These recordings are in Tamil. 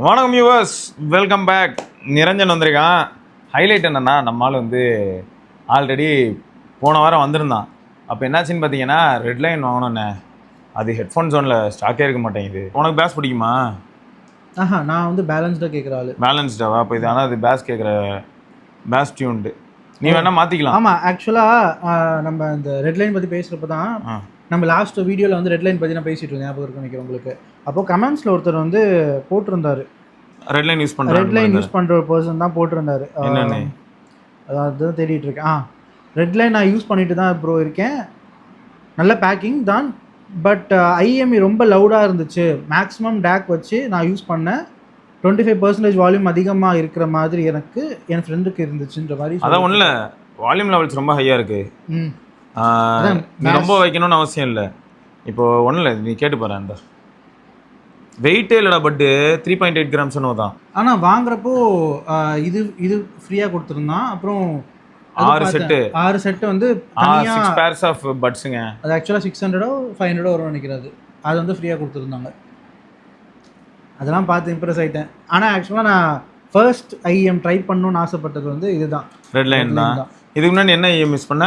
வணக்கம் வியூவர்ஸ், வெல்கம் பேக். நிரஞ்சன் வந்திருக்கான். ஹைலைட் என்னென்னா, நம்மளால் ஆல்ரெடி போன வாரம் வந்திருந்தான். அப்போ என்னாச்சுன்னு பார்த்தீங்கன்னா, ரெட் லைன் வாங்கணுண்ணே, அது ஹெட்ஃபோன் ஜோனில் ஸ்டாக்கே இருக்க மாட்டேங்குது. உனக்கு பேஸ் பிடிக்குமா? நான் பேலன்ஸ்டாக கேட்குற ஆள். பேலன்ஸ்டாவா? அப்போ இது ஆனால் அது பேஸ் கேட்குற பேஸ் டியூன்டு. நீ வேணால் மாற்றிக்கலாம். ஆமாம், ஆக்சுவலாக நம்ம இந்த ரெட் லைன் பற்றி பேசுகிறப்ப தான் நம்ம லாஸ்ட் வீடியோவில் ரெட் லைன் பற்றி நான் பேசிகிட்டு இருந்தேன். ஞாபகம் இருக்கும் நினைக்கிறேன் உங்களுக்கு. அப்போது கமெண்ட்ஸில் ஒருத்தர் போட்டிருந்தாரு, ரெட் லைன் யூஸ் பண்ணுற ஒரு பர்சன் தான் போட்டிருந்தாரு. அதாவது தேடிட்டு இருக்கேன். ரெட் லைன் நான் யூஸ் பண்ணிட்டு தான் ப்ரோ இருக்கேன், நல்ல பேக்கிங் தான், பட் ஐஎம்இ ரொம்ப லவுடாக இருந்துச்சு. மேக்ஸிமம் டேக் வச்சு நான் யூஸ் பண்ணேன், 25% வால்யூம் அதிகமாக இருக்கிற மாதிரி எனக்கு என் ஃப்ரெண்டுக்கு இருந்துச்சுன்ற மாதிரி. அதான் ஒன்றும் இல்லை, வால்யூம் லெவல்ஸ் ரொம்ப ஹையாக இருக்குது. நீ ரொம்ப வைக்கணும்னு அவசியம் இல்லை. இப்போ ஒன்றும் இல்லை, நீ கேட்டு போகிறேன். அந்த வெயிட்டே இல்லைடா, பட்டு 3.8 கிராம்ஸ் தான். ஆனால் வாங்குறப்போ இது ஃப்ரீயாக கொடுத்துருந்தான். அப்புறம் 6 செட்டு 6 pairs ஆஃப் பட்ஸுங்க. அது ஆக்சுவலாக 600 500 வரும்னு நினைக்கிறது. அது ஃப்ரீயாக கொடுத்துருந்தாங்க. அதெல்லாம் பார்த்து இம்ப்ரெஸ் ஆகிட்டேன். ஆனால் ஆக்சுவலாக நான் ஃபர்ஸ்ட் ஐஎம் ட்ரை பண்ணணும்னு ஆசைப்பட்டது இதுதான், ரெட் லைன் தான். இதுக்கு முன்னாடி என்ன ஐஎம் யூஸ் பண்ண?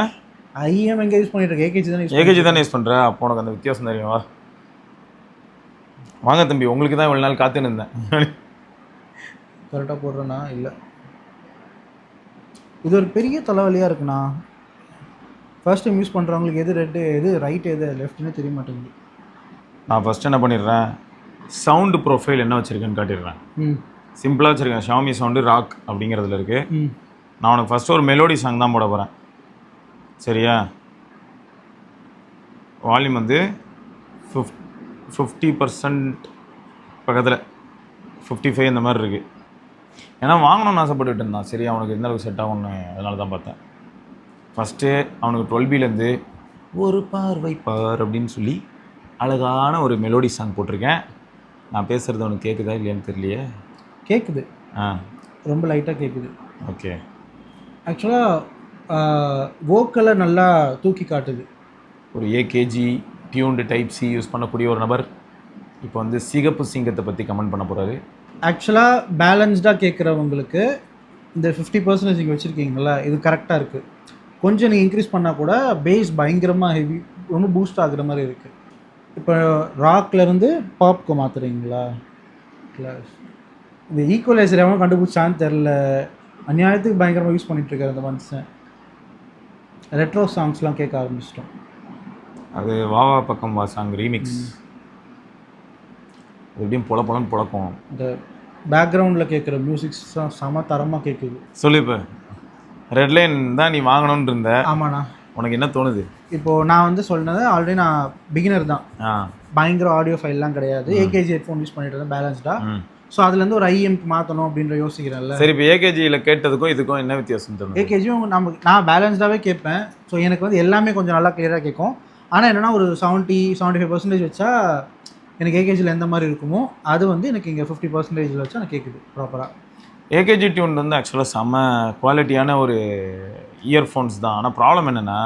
ஐஎம் எங்கே யூஸ் பண்ணிட்டு இருக்கேன்? ஏகேஜி தானே யூஸ் பண்ணுறேன். அப்போ உனக்கு அந்த வித்தியாசம் தெரியும். வாங்க தம்பி, உங்களுக்கு தான் இவ்வளோ நாள் காத்துன்னு இருந்தேன். கரெக்டாக போடுறேண்ணா? இல்லை, இது ஒரு பெரிய தலைவலியாக இருக்குண்ணா. ஃபர்ஸ்ட் டைம் யூஸ் பண்ணுறவங்களுக்கு எது ரெட்டு எது ரைட் எது லெஃப்ட்னு தெரிய மாட்டேங்குது. நான் ஃபஸ்ட் என்ன பண்ணிடுறேன், சவுண்டு ப்ரொஃபைல் என்ன வச்சுருக்கேன்னு காட்டிடுறேன். சிம்பிளாக வச்சுருக்கேன். ஷாமி சவுண்டு ராக் அப்படிங்கிறதுல இருக்குது. நான் உனக்கு ஃபஸ்ட்டு ஒரு மெலோடி சாங் தான் போட போகிறேன், சரியா? வால்யூம் 50% பக்கத்தில் 55 இந்த மாதிரி இருக்குது. ஏன்னா வாங்கணும்னு ஆசைப்பட்டுட்டு இருந்தான். சரி, அவனுக்கு எந்த அளவுக்கு செட் ஆகும்னு அதனால தான் பார்த்தேன். ஃபஸ்ட்டு அவனுக்கு 12Bலேருந்து ஒரு பார்வை பார் அப்படின்னு சொல்லி அழகான ஒரு மெலோடி சாங் போட்டிருக்கேன். நான் பேசுகிறது அவனுக்கு கேட்குதா இல்லையான்னு தெரியலையே. கேட்குது, ரொம்ப லைட்டாக கேட்குது. ஓகே. ஆக்சுவலாக வோக்கலை நல்லா தூக்கி காட்டுது. ஒரு AKG tuned type C use பண்ணக்கூடிய ஒரு நபர் இப்போ சிகப்பு சிங்கத்தை பற்றி கமெண்ட் பண்ண போகிறாரு. ஆக்சுவலாக பேலன்ஸ்டாக கேட்குறவங்களுக்கு இந்த 50% நீங்கள் வச்சுருக்கீங்களா, இது கரெக்டாக இருக்குது. கொஞ்சம் நீங்கள் இன்க்ரீஸ் பண்ணால் கூட பேஸ் பயங்கரமாக ஹெவி, ரொம்ப பூஸ்ட் ஆகுற மாதிரி இருக்குது. இப்போ ராக்லேருந்து பாப்க்கு மாற்றுறீங்களா? இந்த ஈக்குவலைசர் எவனும் கண்டுபிடிச்சான்னு தெரில, அநியாயத்துக்கு பயங்கரமாக யூஸ் பண்ணிகிட்ருக்காரு அந்த மனுஷன். ரெட்ரோ சாங்ஸ்லாம் கேட்க ஆரம்பிச்சிட்டோம். அது வாவா பக்கம் வா சாங் ரீமிக்ஸ். எப்படியும் பொலன்னு புழக்கம். இந்த பேக்ரவுண்டில் கேட்குற மியூசிக்ஸ் செம தரமாக கேட்குது. சொல்லு, இப்போ ரெட் லைன் தான் நீ வாங்கணும்னு இருந்த. ஆமாண்ணா. உனக்கு என்ன தோணுது? இப்போது நான் சொன்னது ஆல்ரெடி நான் பிகினர் தான், பயங்கர ஆடியோ ஃபைல்லாம் கிடையாது. ஏகேஜி ஹெட்ஃபோன் யூஸ் பண்ணிட்டு இருந்தேன் பேலன்ஸ்டாக. ஸோ அதுலேருந்து ஒரு ஐஎம்க்கு மாற்றணும் அப்படின்ற யோசிக்கிறேன்ல. சரி, இப்போ ஏகேஜியில் கேட்டதுக்கும் இதுக்கும் என்ன வித்தியாசம் தோணும்? ஏகேஜியும் நான் பேலன்ஸ்டாகவே கேட்பேன். ஸோ எனக்கு எல்லாமே கொஞ்சம் நல்லா கிளியராக கேட்கும். ஆனால் என்னென்னா ஒரு 70-75% வச்சா எனக்கு ஏகேஜியில் எந்த மாதிரி இருக்குமோ அது எனக்கு இங்கே 50% வச்சா எனக்கு கேட்குது ப்ராப்பராக. ஏகேஜி டியூன் ஆக்சுவலாக செம்ம குவாலிட்டியான ஒரு இயர்ஃபோன்ஸ் தான். ஆனால் ப்ராப்ளம் என்னென்னா,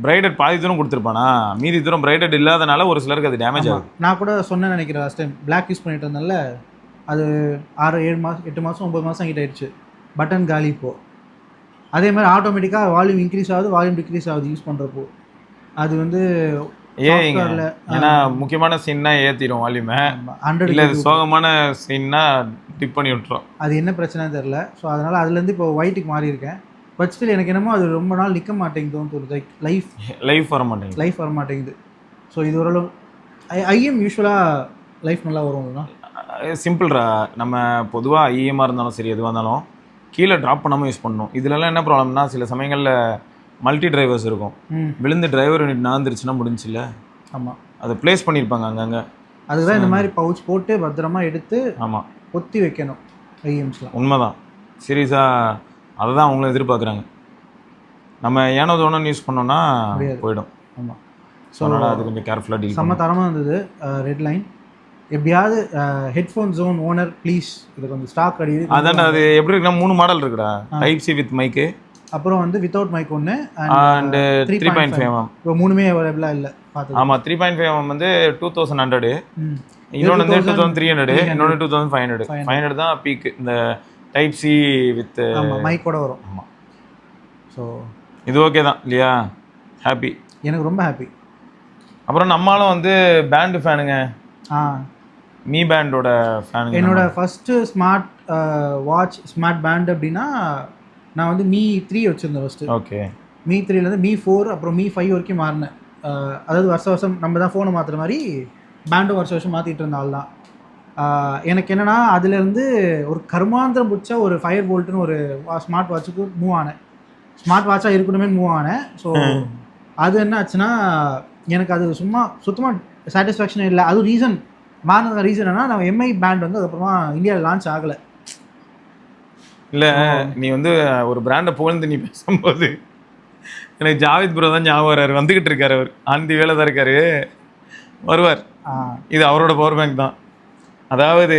பிரைடட் பாதி தூரம் கொடுத்துருப்பானா, மீதி தூரம் பிரைடட் இல்லாதனால ஒரு சிலருக்கு அது டேமேஜ் ஆகுது. நான் கூட சொன்னேன் நினைக்கிறேன் லாஸ்ட் டைம், பிளாக் யூஸ் பண்ணிட்டு இருந்தேன்ல, அது 6-7 மாதம் 8 மாதம் 9 மாதம் கிட்ட ஆயிடுச்சு. பட்டன் காலி. இப்போது அதே மாதிரி ஆட்டோமேட்டிக்காக வால்யூம் இன்க்ரீஸ் ஆகுது, வால்யூம் டிக்ரீஸ் ஆகுது யூஸ் பண்ணுறப்போ. அது ஏன்னா முக்கியமான சீன்னா ஏற்றிடும் வால்யூமை, 100 இல்லை சோகமான சீன்னா டிப் பண்ணி விட்டுரும். அது என்ன பிரச்சனைன்னு தெரில. ஸோ அதனால் அதுலேருந்து இப்போ ஒயிட்டுக்கு மாறி இருக்கேன். பட் ஸ்டில் எனக்கு என்னமோ அது ரொம்ப நாள் நிற்க மாட்டேங்குதுன்னு தோணுது. லைஃப் வர மாட்டேங்குது. ஸோ இது ஓரளவு ஐஎம் யூஸ்வலாக லைஃப் நல்லா வரும்னா சிம்பிள்ரா. நம்ம பொதுவாக ஐஎம்மாக இருந்தாலும் சரி, எதுவாக இருந்தாலும் கீழே ட்ராப் பண்ணாமல் யூஸ் பண்ணணும். இதுலலாம் என்ன ப்ராப்ளம்னா, சில சமயங்களில் மல்டி டிரைவர்ஸ் இருக்கும். விழுந்து டிரைவர் யூனிட் நாந்துருச்சுன்னா முடிஞ்சில்ல. ஆமாம், அதை ப்ளேஸ் பண்ணியிருப்பாங்க அங்கங்கே. அதுதான் இந்த மாதிரி பவுச் போட்டு பத்திரமா எடுத்து ஆமாம் பொத்தி வைக்கணும் ஐஎம்ஸ்லாம். உண்மைதான், சீரியஸாக அதை தான் அவங்களும் எதிர்பார்க்குறாங்க. நம்ம ஏனோ தோணுன்னு யூஸ் பண்ணோன்னா போயிடும். ஆமாம். ஸோ அதனால் அது கொஞ்சம் கேர்ஃபுல்லாக டீல். செம்ம தரமாக இருந்தது ரெட் லைன். எப்படியாவது ஹெட்ஃபோன் ஜோன் ஓனர் ப்ளீஸ் இது கொஞ்சம் ஸ்டாக் அடி. அதான் அது எப்படி இருக்குன்னா 3 மாடல் இருக்குடா. டைப் சி வித் மைக்கு, அப்புறம் வித்தவுட் மைக் ஒன்று, அண்ட் 3.5mm. இப்போ 3மே அவைலபிளாக இல்லை. ஆமாம், 3.5mm 2100. இன்னொன்று வந்து 2300, இன்னொன்று 2500. 500 தான் பீக்கு. இந்த டைப் சி வித் மைக்கோட வரும். ஆமாம். ஸோ இது ஓகே தான் இல்லையா? ஹாப்பி. எனக்கு ரொம்ப ஹாப்பி. அப்புறம் நம்மளும் வந்து பேண்டு ஃபேனுங்க. மீ பேண்டோட ஃபேனுங்க. என்னோட first smart watch smart pant அப்படின்னா நான் வந்து மீ 3 வச்சுருந்தேன் ஃபஸ்ட்டு. ஓகே. மீ 3லேருந்து மீ 4 அப்புறம் மீ 5 வரைக்கும் மாறினேன். அதாவது வருஷம் நம்ம தான் ஃபோனை மாற்றுற மாதிரி பேண்டும் வருஷம் மாற்றிட்டு இருந்த ஆள் தான். எனக்கு என்னென்னா அதுலேருந்து ஒரு கர்மாந்திரம் பிடிச்ச ஒரு ஃபயர் போல்ட்டுன்னு ஒரு ஸ்மார்ட் வாட்சுக்கு மூவ் ஆனேன். ஸ்மார்ட் வாட்சாக இருக்கணுமே மூவ் ஆனேன். ஸோ அது என்ன ஆச்சுன்னா எனக்கு அது சுத்தமாக சாட்டிஸ்ஃபேக்ஷன் இல்லை. அதுவும் ரீசன் மாறினது ரீசன் என்னன்னா நம்ம எம்ஐ பேண்ட் வந்து அதுக்கப்புறமா இந்தியாவில் லான்ச் ஆகலை. இல்லை நீ வந்து ஒரு பிராண்டை புகழ்ந்து நீ பேசும்போது எனக்கு ஜாவித் ப்ரோ தான் ஞாபகம் வர்றாரு. வந்துக்கிட்டு இருக்காரு, அவர் ஆந்தி வேலை தான் இருக்காரு, வருவார். இது அவரோட பவர் பேங்க் தான். அதாவது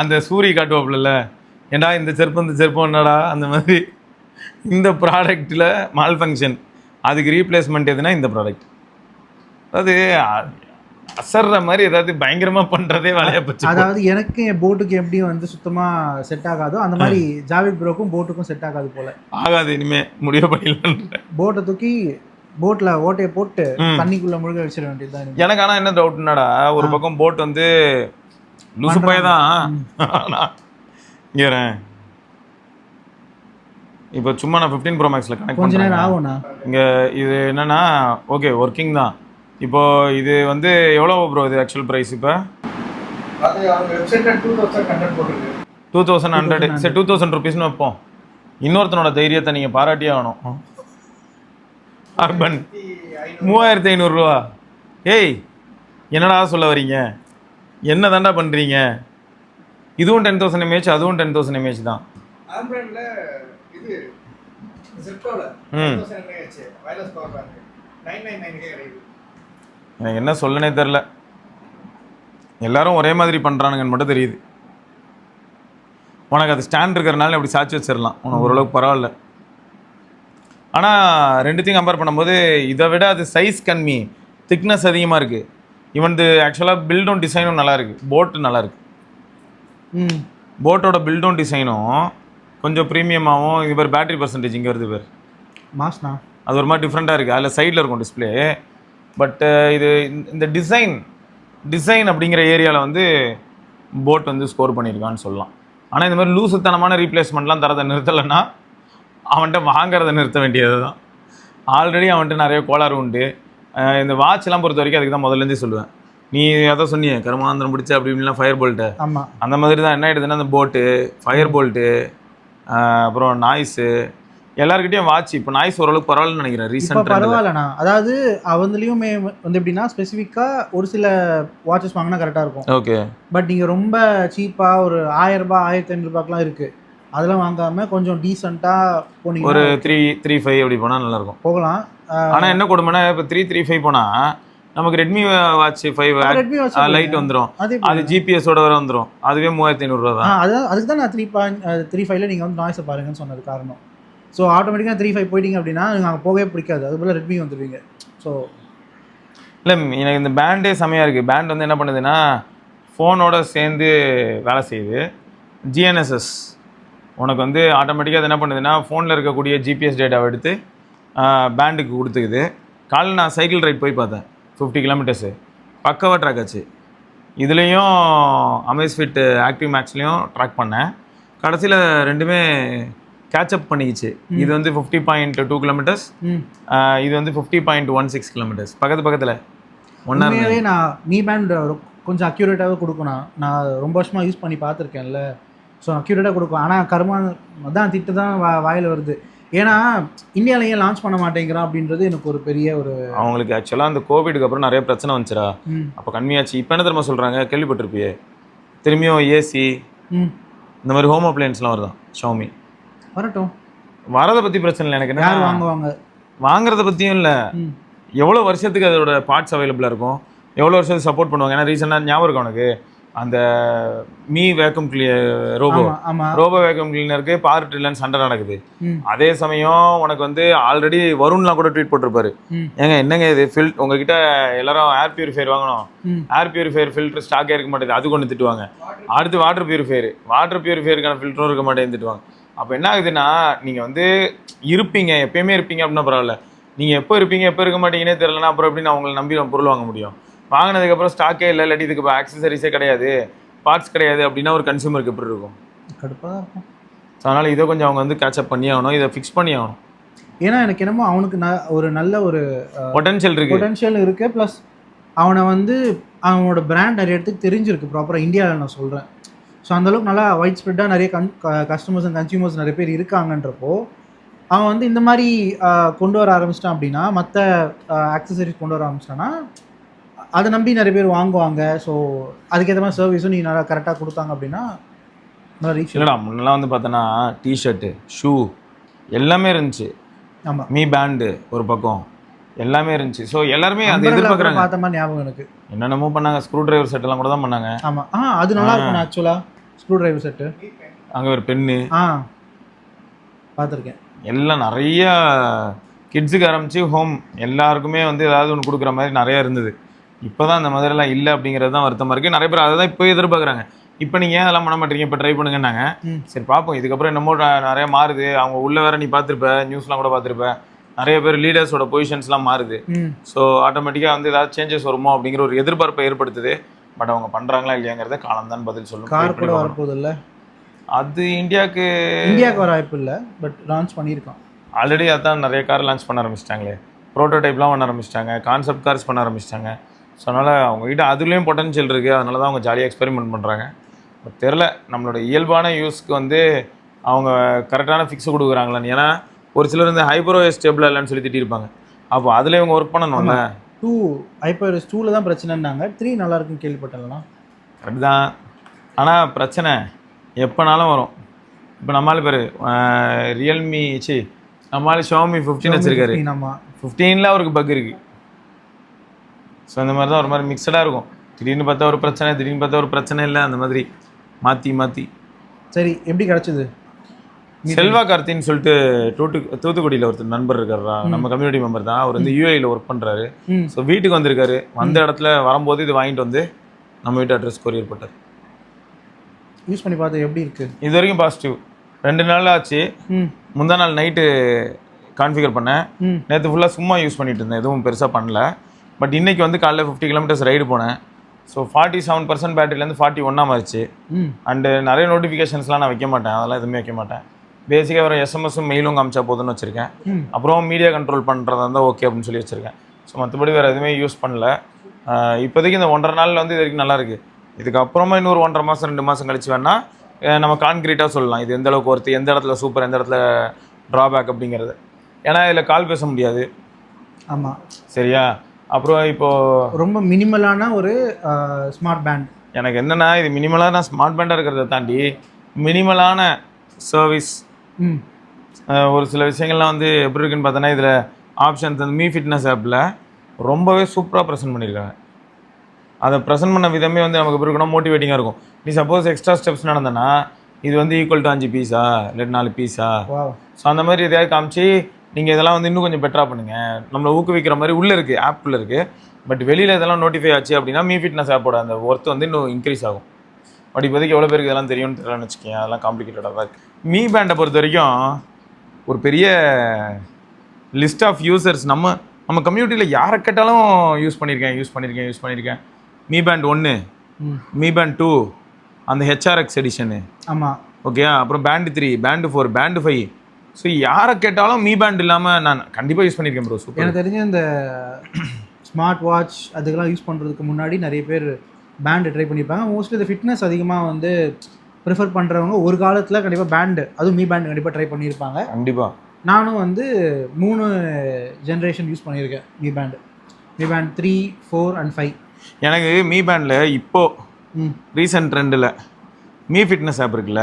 அந்த சூரிய காட்டுவாப்புல, ஏண்டா இந்த செருப்பம் என்னடா அந்த மாதிரி இந்த ப்ராடக்டில் மால் ஃபங்க்ஷன், அதுக்கு ரீப்ளேஸ்மெண்ட் எதுனா இந்த ப்ராடக்ட். அதாவது அசர்ற மாதிரி ஏதாவது பயங்கரமாக பண்ணுறதே வேலையை போச்சு. அதாவது எனக்கு என் போட்டுக்கு எப்படி வந்து சுத்தமாக செட் ஆகாதோ அந்த மாதிரி ஜாவித் ப்ரோக்கும் போட்டுக்கும் செட் ஆகாது போல. ஆகாது, இனிமே முடிவு பண்ணிடலாம். போட்டை தூக்கி போட்டில் ஓட்டையை போட்டு தண்ணிக்குள்ளே முழுக வச்சிட வேண்டியதுதான். எனக்கு ஆனால் என்ன டவுட்னாடா, ஒரு பக்கம் போட் வந்து லூசுப்பாயே தான். இப்போ சும்மா நான் 15 Pro Maxல கனெக்ட் கொஞ்ச நேரம் ஆகும்ண்ணா. இங்கே இது என்னன்னா ஓகே ஒர்க்கிங் தான். இப்போ இது வந்து எவ்வளோ ப்ரோ இது ஆக்சுவல் ப்ரைஸ்? இப்போ 2100. சரி 2000 ருபீஸ்னு வைப்போம். இன்னொருத்தனோட தைரியத்தை நீங்கள் பாராட்டியே ஆகணும். அர்பன் 3500 ரூபா. ஏய் என்னடா சொல்ல வரீங்க? என்ன தாண்டா பண்ணுறீங்க? இதுவும் 10,000 mAh, அதுவும் 10,000 mAh தான். எனக்கு என்ன சொல்லனே தெரில. எல்லாரும் ஒரே மாதிரி பண்ணுறானுங்கன்னு மட்டும் தெரியுது. உனக்கு அது ஸ்டாண்ட் இருக்கிறனால அப்படி சாட்சி வச்சிடலாம், உனக்கு ஓரளவுக்கு பரவாயில்ல. ஆனால் ரெண்டுத்தையும் கம்பேர் பண்ணும்போது இதை விட அது சைஸ் கம்மி, திக்னஸ் அதிகமாக இருக்குது. இவன் ஆக்சுவலாக பில்டும் டிசைனும் நல்லாயிருக்கு. போட்டு நல்லாயிருக்கு. போட்டோட பில்டும் டிசைனும் கொஞ்சம் ப்ரீமியமாகவும். இது பேர் பேட்டரி பர்சன்டேஜ் இங்கே வருது பேர் மாஸ்னா, அது ஒரு மாதிரி டிஃப்ரெண்ட்டாக இருக்குது. அதில் சைடில் இருக்கும் டிஸ்பிளே. பட்டு இது இந்த டிசைன் அப்படிங்கிற ஏரியாவில் வந்து போட் வந்து ஸ்கோர் பண்ணியிருக்கான்னு சொல்லலாம். ஆனால் இந்த மாதிரி லூசுத்தனமான ரீப்ளேஸ்மெண்ட்லாம் தரதை நிறுத்தலைன்னா அவன்கிட்ட வாங்கிறத நிறுத்த வேண்டியது தான். ஆல்ரெடி அவன்கிட்ட நிறைய கோளாறு உண்டு. இந்த வாட்ச்லாம் பொறுத்த வரைக்கும் அதுக்கு தான் முதல்லேருந்தே சொல்லுவேன். நீ அதான் சொன்னியே கருமாந்திரம் பிடிச்ச அப்படி இப்படிலாம் ஃபயர் போல்ட்டு. ஆமாம், அந்த மாதிரி தான். என்ன ஆகிடுதுன்னா அந்த போட்டு, ஃபயர் போல்ட்டு, அப்புறம் நாய்ஸு, எல்லாருக்கிட்டையும் வாட்ச். இப்போ நாய்ஸ் ஓரளவுக்கு பரவாயில்லன்னு நினைக்கிறேன் ரீசெண்டாக. பரவாயில்லண்ணா. அதாவது அவங்களையுமே வந்து எப்படின்னா ஸ்பெசிஃபிக்காக ஒரு சில வாட்சஸ் வாங்கினா கரெக்டாக இருக்கும். ஓகே. பட் நீங்கள் ரொம்ப சீப்பாக ஒரு 1000 ரூபாய் 1500 ரூபாய்க்குலாம் இருக்குது, அதெல்லாம் வாங்காமல் கொஞ்சம் டீசெண்டாக போனீங்க ஒரு 335 அப்படி போனால் நல்லாயிருக்கும், போகலாம். ஆனால் என்ன கொடுமைனா இப்போ 335 போனால் நமக்கு ரெட்மி வாட்ச் 5 லைட் வந்துடும். அது ஜிபிஎஸோட வர வந்துடும். அதுவே 3500 ரூபா தான். அதுக்கு தான் நான் 3.35 நீங்கள் வந்து நாய்ஸை பாருங்கன்னு சொன்னது காரணம். ஸோ ஆட்டோமேட்டிக்காக 3.5 போயிட்டீங்க அப்படின்னா நீங்கள் அங்கே போகவே பிடிக்காது. அதுபோல் ரெட்மி வந்துடுவீங்க. ஸோ இல்லை எனக்கு இந்த பேண்டே செமையாக இருக்குது. பேண்ட் வந்து என்ன பண்ணுதுன்னா ஃபோனோட சேர்ந்து வேலை செய்யுது. ஜிஎன்எஸ்எஸ் உனக்கு வந்து ஆட்டோமேட்டிக்காக அது என்ன பண்ணுதுன்னா ஃபோனில் இருக்கக்கூடிய ஜிபிஎஸ் டேட்டாவை எடுத்து பேண்டுக்கு கொடுத்துக்குது. காலையில் நான் சைக்கிள் ரைட் போய் பார்த்தேன், 50 கிலோமீட்டர்ஸு பக்காவாக ட்ராக் ஆச்சு. இதுலேயும் அமேஸ்ஃபிட் ஆக்டிவ் மேக்ஸ்லேயும் ட்ராக் பண்ணேன். கடைசியில் ரெண்டுமே கேட்சப் பண்ணிக்கிச்சு. இது வந்து 50.2 கிலோமீட்டர்ஸ், இது வந்து 50.16 கிலோமீட்டர்ஸ். பக்கத்தில் ஒன்றாவே. நான் மீ பேண்ட் கொஞ்சம் அக்யூரேட்டாகவே கொடுக்கணும். நான் ரொம்ப வருஷமாக யூஸ் பண்ணி பார்த்துருக்கேன்ல, ஸோ அக்யூரேட்டாக கொடுக்கும். ஆனால் கருமா தான் திட்டு தான் வாயில் வருது. ஏன்னா இந்தியாவிலேயே லான்ச் பண்ண மாட்டேங்கிறான் அப்படின்றது எனக்கு ஒரு பெரிய ஒரு அவங்களுக்கு. ஆக்சுவலாக அந்த கோவிடுக்கு அப்புறம் நிறைய பிரச்சனை வந்துச்சுடா. அப்போ கம்மியாச்சு. இப்போ என்ன தெரியுமா சொல்கிறாங்க, கேள்விப்பட்டிருப்பியே, திரும்பியும் ஏசி இந்த மாதிரி ஹோம் அப்ளையன்ஸ்லாம் வருதான். ஷாமி வரட்டும், வரதை பற்றி பிரச்சனை இல்லை எனக்கு. யார் வாங்குவாங்க, வாங்குறத பற்றியும் இல்லை, எவ்வளோ வருஷத்துக்கு அதோட பார்ட்ஸ் அவைலபிளாக இருக்கும், எவ்வளோ வருஷத்துக்கு சப்போர்ட் பண்ணுவாங்க. ஏன்னா ரீசெண்டாக ஞாபகம் இருக்கும் உனக்கு, அந்த மீ வேக்யூம் ரோபோ ஆமா ஆமா ரோபோ வேக்யூம் கிளீனருக்கு பார்ட் இல்லைன்னு சண்டை நடக்குது. ம் அதே சமயம் உனக்கு வந்து ஆல்ரெடி வருண்லாம் கூட ட்வீட் போட்டிருப்பாரு, ம் ஏங்க என்னங்க இது உங்ககிட்ட எல்லாரும் ஏர் பியூரிஃபையர் வாங்கணும், ம் ஏர் பியூரிஃபையர் ஃபில்டர் ஸ்டாக்கே இருக்க மாட்டேது, அது கொண்டு திட்டுவாங்க. அடுத்து வாட்டர் பியூரிஃபையருக்கான ஃபில்டரும் இருக்க மாட்டேன்னு திட்டுவாங்க. அப்போ என்ன ஆகுதுன்னா, நீங்கள் வந்து இருப்பீங்க எப்பயுமே இருப்பீங்க அப்படின்னா பரவாயில்ல, நீங்கள் எப்போ இருப்பீங்க எப்போ இருக்க மாட்டீங்கன்னே தெரியலனா அப்புறம் எப்படி நான் உங்களை நம்பி நான் பொருள் வாங்க முடியும்? வாங்கினதுக்கப்புறம் ஸ்டாக்கே இல்லை, இல்லாட்டி இதுக்கு ஆக்சசரிஸே கிடையாது, பார்ட்ஸ் கிடையாது அப்படின்னா ஒரு கன்சூமருக்கு எப்படி இருக்கும்? கடுப்பாக தான் இருக்கும். ஸோ அதனால் இதை கொஞ்சம் அவங்க வந்து கேட்சப் பண்ணி ஆகணும், இதை ஃபிக்ஸ் பண்ணி ஆகணும். ஏன்னா எனக்கு என்னமோ அவனுக்கு ஒரு நல்ல ஒரு பொட்டன்ஷியல் இருக்குது, பொட்டன்ஷியல் இருக்குது. ப்ளஸ் அவனை வந்து அவனோட பிராண்ட் நிறைய இடத்துக்கு தெரிஞ்சிருக்கு ப்ராப்பராக இந்தியாவில் நான் சொல்கிறேன். ஸோ அந்தளவுக்கு நல்லா ஒயிட் ஸ்ப்ரெட்டாக நிறைய கஸ்டமர்ஸ் அண்ட் கன்சியூமர்ஸ் நிறைய பேர் இருக்காங்கன்றப்போ அவன் வந்து இந்த மாதிரி கொண்டு வர ஆரம்பிச்சிட்டான் அப்படின்னா, மற்ற ஆக்சசரிஸ் கொண்டு வர ஆரம்பிச்சிட்டான்னா அதை நம்பி நிறைய பேர் வாங்குவாங்க. ஸோ அதுக்கேற்ற மாதிரி சர்வீஸும் நீ நல்லா கரெக்டாக கொடுத்தாங்க அப்படின்னா நல்லா ரீச். இல்லைடா முன்னெல்லாம் வந்து பார்த்தோன்னா டிஷர்ட்டு ஷூ எல்லாமே இருந்துச்சு. ஆமாம், மீ பேண்டு ஒரு பக்கம் எல்லாமே இருந்துச்சு. ஸோ எல்லாருமே அதை எதிர்பார்க்குறாங்க. பார்த்த மாதிரி ஞாபகம் எனக்கு. என்னென்னமோ பண்ணாங்க, ஸ்க்ரூ டிரைவர் செட்டெல்லாம் கூட தான் பண்ணாங்க. ஆமாம், அது நல்லா இருக்கும் ஆக்சுவலாக. ஸ்க்ரூ டிரைவர் செட்டு, அங்கே ஒரு பென்னு பார்த்துருக்கேன். எல்லாம் நிறையா கிட்ஸுக்கு ஆரம்பித்து ஹோம் எல்லாருக்குமே வந்து ஏதாவது ஒன்று கொடுக்குற மாதிரி நிறையா இருந்தது. இப்போ தான் அந்த மாதிரிலாம் இல்லை அப்படிங்கிறது தான் வருத்தமாக இருக்குது. நிறைய பேர் அதை தான் இப்போ எதிர்பார்க்குறாங்க. இப்போ நீங்கள் ஏன் அதெல்லாம் பண்ண மாட்டீங்க, இப்போ ட்ரை பண்ணுங்கன்னாங்க. சரி பார்ப்போம், இதுக்கப்புறம் என்னமோ நிறைய மாறுது. அவங்க உள்ள வேற நீ பார்த்துருப்ப, நியூஸ்லாம் கூட பார்த்துருப்ப, நிறைய பேர் லீடர்ஸோட பொசிஷன்ஸ்லாம் மாறுது. ஸோ ஆட்டோமேட்டிக்காக வந்து ஏதாவது சேஞ்சஸ் வருமோ அப்படிங்கிற ஒரு எதிர்பார்ப்பை ஏற்படுத்துது. பட் அவங்க பண்ணுறாங்களா இல்லையாங்கிறத காலம் தான் பதில் சொல்லும். கார் கூட வரப்போகுது இல்லை, அது இந்தியாவுக்கு வர வாய்ப்பு இல்லை, பட் லான்ச் பண்ணியிருக்கான் ஆல்ரெடி. அதான் நிறைய கார் லான்ச் பண்ண ஆரம்பிச்சிட்டாங்களே, ப்ரோட்டோடைப்லாம் பண்ண ஆரம்பிச்சிட்டாங்க, கான்செப்ட் கார்ஸ் பண்ண ஆரம்பிச்சிட்டாங்க. ஸோ அதனால் அவங்ககிட்ட அதுலேயும் பொட்டன்ஷியல் இருக்குது. அதனால தான் அவங்க ஜாலியாக எக்ஸ்பெரிமெண்ட் பண்ணுறாங்க. பட் தெரில நம்மளோட இயல்பான யூஸ்க்கு வந்து அவங்க கரெக்டான ஃபிக்ஸை கொடுக்குறாங்களான்னு. ஏன்னா ஒரு சிலர் வந்து ஹைப்பர்ஓஎஸ் ஸ்டேபிள் இல்லைன்னு சொல்லி திட்டிருப்பாங்க. அப்போ அதில் இவங்க ஒர்க் பண்ணணும்ல. 2 ஹைப்பர்ஓஎஸ் 2ல தான் பிரச்சனைன்னாங்க, 3 நல்லா இருக்குன்னு கேள்விப்பட்டேன்லாம். கரெக்ட் தான், ஆனால் பிரச்சனை எப்போனாலும் வரும். இப்போ நம்மளால பேர் ரியல்மி நம்மளால ஷாமி 15 வச்சுருக்காரு. 15ல் அவருக்கு பக் இருக்குது. ஸோ இந்த மாதிரி தான் ஒரு மாதிரி மிக்சடாக இருக்கும். திடீர்னு பார்த்தா ஒரு பிரச்சனை, திடீர்னு பார்த்தா ஒரு பிரச்சனை இல்லை, அந்த மாதிரி மாற்றி மாற்றி. சரி, எப்படி கிடச்சிது? செல்வா கார்த்தின்னு சொல்லிட்டு தூத்துக்குடியில் ஒருத்தர் நண்பர் இருக்காரா, நம்ம கம்யூனிட்டி மெம்பர் தான். அவர் வந்து யூஏயில் ஒர்க் பண்ணுறாரு. ஸோ வீட்டுக்கு வந்திருக்காரு. வந்த இடத்துல வரும்போது இது வாங்கிட்டு வந்து நம்ம வீட்டு அட்ரஸ் கொரியர் போட்டார். யூஸ் பண்ணி பார்த்து எப்படி இருக்குது? இது வரைக்கும் பாசிட்டிவ். 2 நாள் ஆச்சு. முந்தா நாள் நைட்டு கான்ஃபிகர் பண்ணேன். நேற்று ஃபுல்லாக சும்மா யூஸ் பண்ணிட்டு இருந்தேன், எதுவும் பெருசாக பண்ணல. பட் இன்றைக்கி வந்து காலைல 50 கிலோமீட்டர்ஸ் ரைடு போனேன். ஸோ 47% பேட்டரியிலேருந்து 41 மாறிச்சு. அண்டு நிறைய நோட்டிஃபிகேஷன்ஸ்லாம் நான் வைக்க மாட்டேன், அதெல்லாம் எதுவுமே வைக்க மாட்டேன். பேசிக்காக வர எஸ்எம்எஸும் மெயிலும் காமிச்சா போதுன்னு வச்சுருக்கேன். அப்புறம் மீடியா கண்ட்ரோல் பண்ணுறதா இருந்தால் ஓகே அப்படின்னு சொல்லி வச்சுருக்கேன். ஸோ மற்றபடி வேறு எதுவுமே யூஸ் பண்ணல. இப்போதைக்கு இந்த 1.5 நாளில் வந்து இது வரைக்கும் நல்லாயிருக்கு. இதுக்கப்புறமா இன்னொரு 1.5 மாதம் 2 மாதம் கழிச்சு வேணால் நம்ம கான்க்ரீட்டாக சொல்லலாம் இது எந்த அளவுக்கு ஒருத்தர், எந்த இடத்துல சூப்பர், எந்த இடத்துல ட்ராபேக் அப்படிங்கிறது. ஏன்னா இதில் கால் பேச முடியாது. ஆமாம், சரியா? அப்புறம் இப்போது ரொம்ப மினிமலான ஒரு ஸ்மார்ட் பேண்ட். எனக்கு என்னென்னா இது மினிமலான ஸ்மார்ட் பேண்டாக இருக்கிறத தாண்டி மினிமலான சர்வீஸ். ஒரு சில விஷயங்கள்லாம் வந்து எப்படி இருக்குன்னு பார்த்தோன்னா, இதில் ஆப்ஷன்ஸ் வந்து மீ ஃபிட்னஸ் ஆப்பில் ரொம்பவே சூப்பராக ப்ரெசென்ட் பண்ணியிருக்காங்க. அதை ப்ரெசென்ட் பண்ண விதமே வந்து நமக்கு எப்படி இருக்குன்னா மோட்டிவேட்டிங்காக இருக்கும். நீ சப்போஸ் எக்ஸ்ட்ரா ஸ்டெப்ஸ் நடந்தனா இது வந்து ஈக்குவல் டு 5 பீஸா இல்லை 4 பீஸா. ஸோ அந்த மாதிரி எதையாவது காமிச்சு நீங்கள் இதெல்லாம் வந்து இன்னும் கொஞ்சம் பெட்டராக பண்ணுங்கள், நம்மளை ஊக்குவிக்கிற மாதிரி உள்ளே இருக்குது, ஆப்பில் இருக்குது. பட் வெளியில் இதெல்லாம் நோட்டிஃபை ஆச்சு அப்படின்னா மீ ஃபிட்னஸ் ஆப்போட அந்த ஒர்த் வந்து இன்னும் இன்க்ரீஸ் ஆகும். பட் இப்போதைக்கு எவ்வளோ பேருக்கு இதெல்லாம் தெரியும்னு தெரியலன்னு வச்சுக்கேன், அதெல்லாம் காம்ப்ளிகேட்டடாக தான் இருக்குது. மீ பேண்டை பொறுத்த வரைக்கும் ஒரு பெரிய லிஸ்ட் ஆஃப் யூசர்ஸ் நம்ம கம்யூனிட்டியில் யாரை கேட்டாலும் யூஸ் பண்ணியிருக்கேன். மீ பேண்ட் 1, மீ பேண்ட் 2, அந்த ஹெச்ஆர்எக்ஸ் எடிஷனு, ஆமாம் ஓகே, அப்புறம் பேண்டு 3, பேண்டு 4, பேண்டு 5. ஸோ யாரை கேட்டாலும் மீ பேண்ட் இல்லாமல் நான் கண்டிப்பாக யூஸ் பண்ணியிருக்கேன் ப்ரோ. சூப்பர். எனக்கு தெரிஞ்ச இந்த ஸ்மார்ட் வாட்ச் அதுக்கெல்லாம் யூஸ் பண்ணுறதுக்கு முன்னாடி நிறைய பேர் பேண்டு ட்ரை பண்ணியிருப்பாங்க. மோஸ்ட்லி இந்த ஃபிட்னஸ் அதிகமாக வந்து ப்ரிஃபர் பண்ணுறவங்க ஒரு காலத்தில் கண்டிப்பாக பேண்டு, அதுவும் மீ பேண்டு கண்டிப்பாக ட்ரை பண்ணியிருப்பாங்க. கண்டிப்பாக நானும் வந்து 3 ஜென்ரேஷன் யூஸ் பண்ணியிருக்கேன் மீ பேண்டு 3, 4 and 5. எனக்கு மீ பேண்டில் இப்போது ரீசன்ட் ட்ரெண்டில் மீ ஃபிட்னஸ் ஆப் இருக்குல்ல,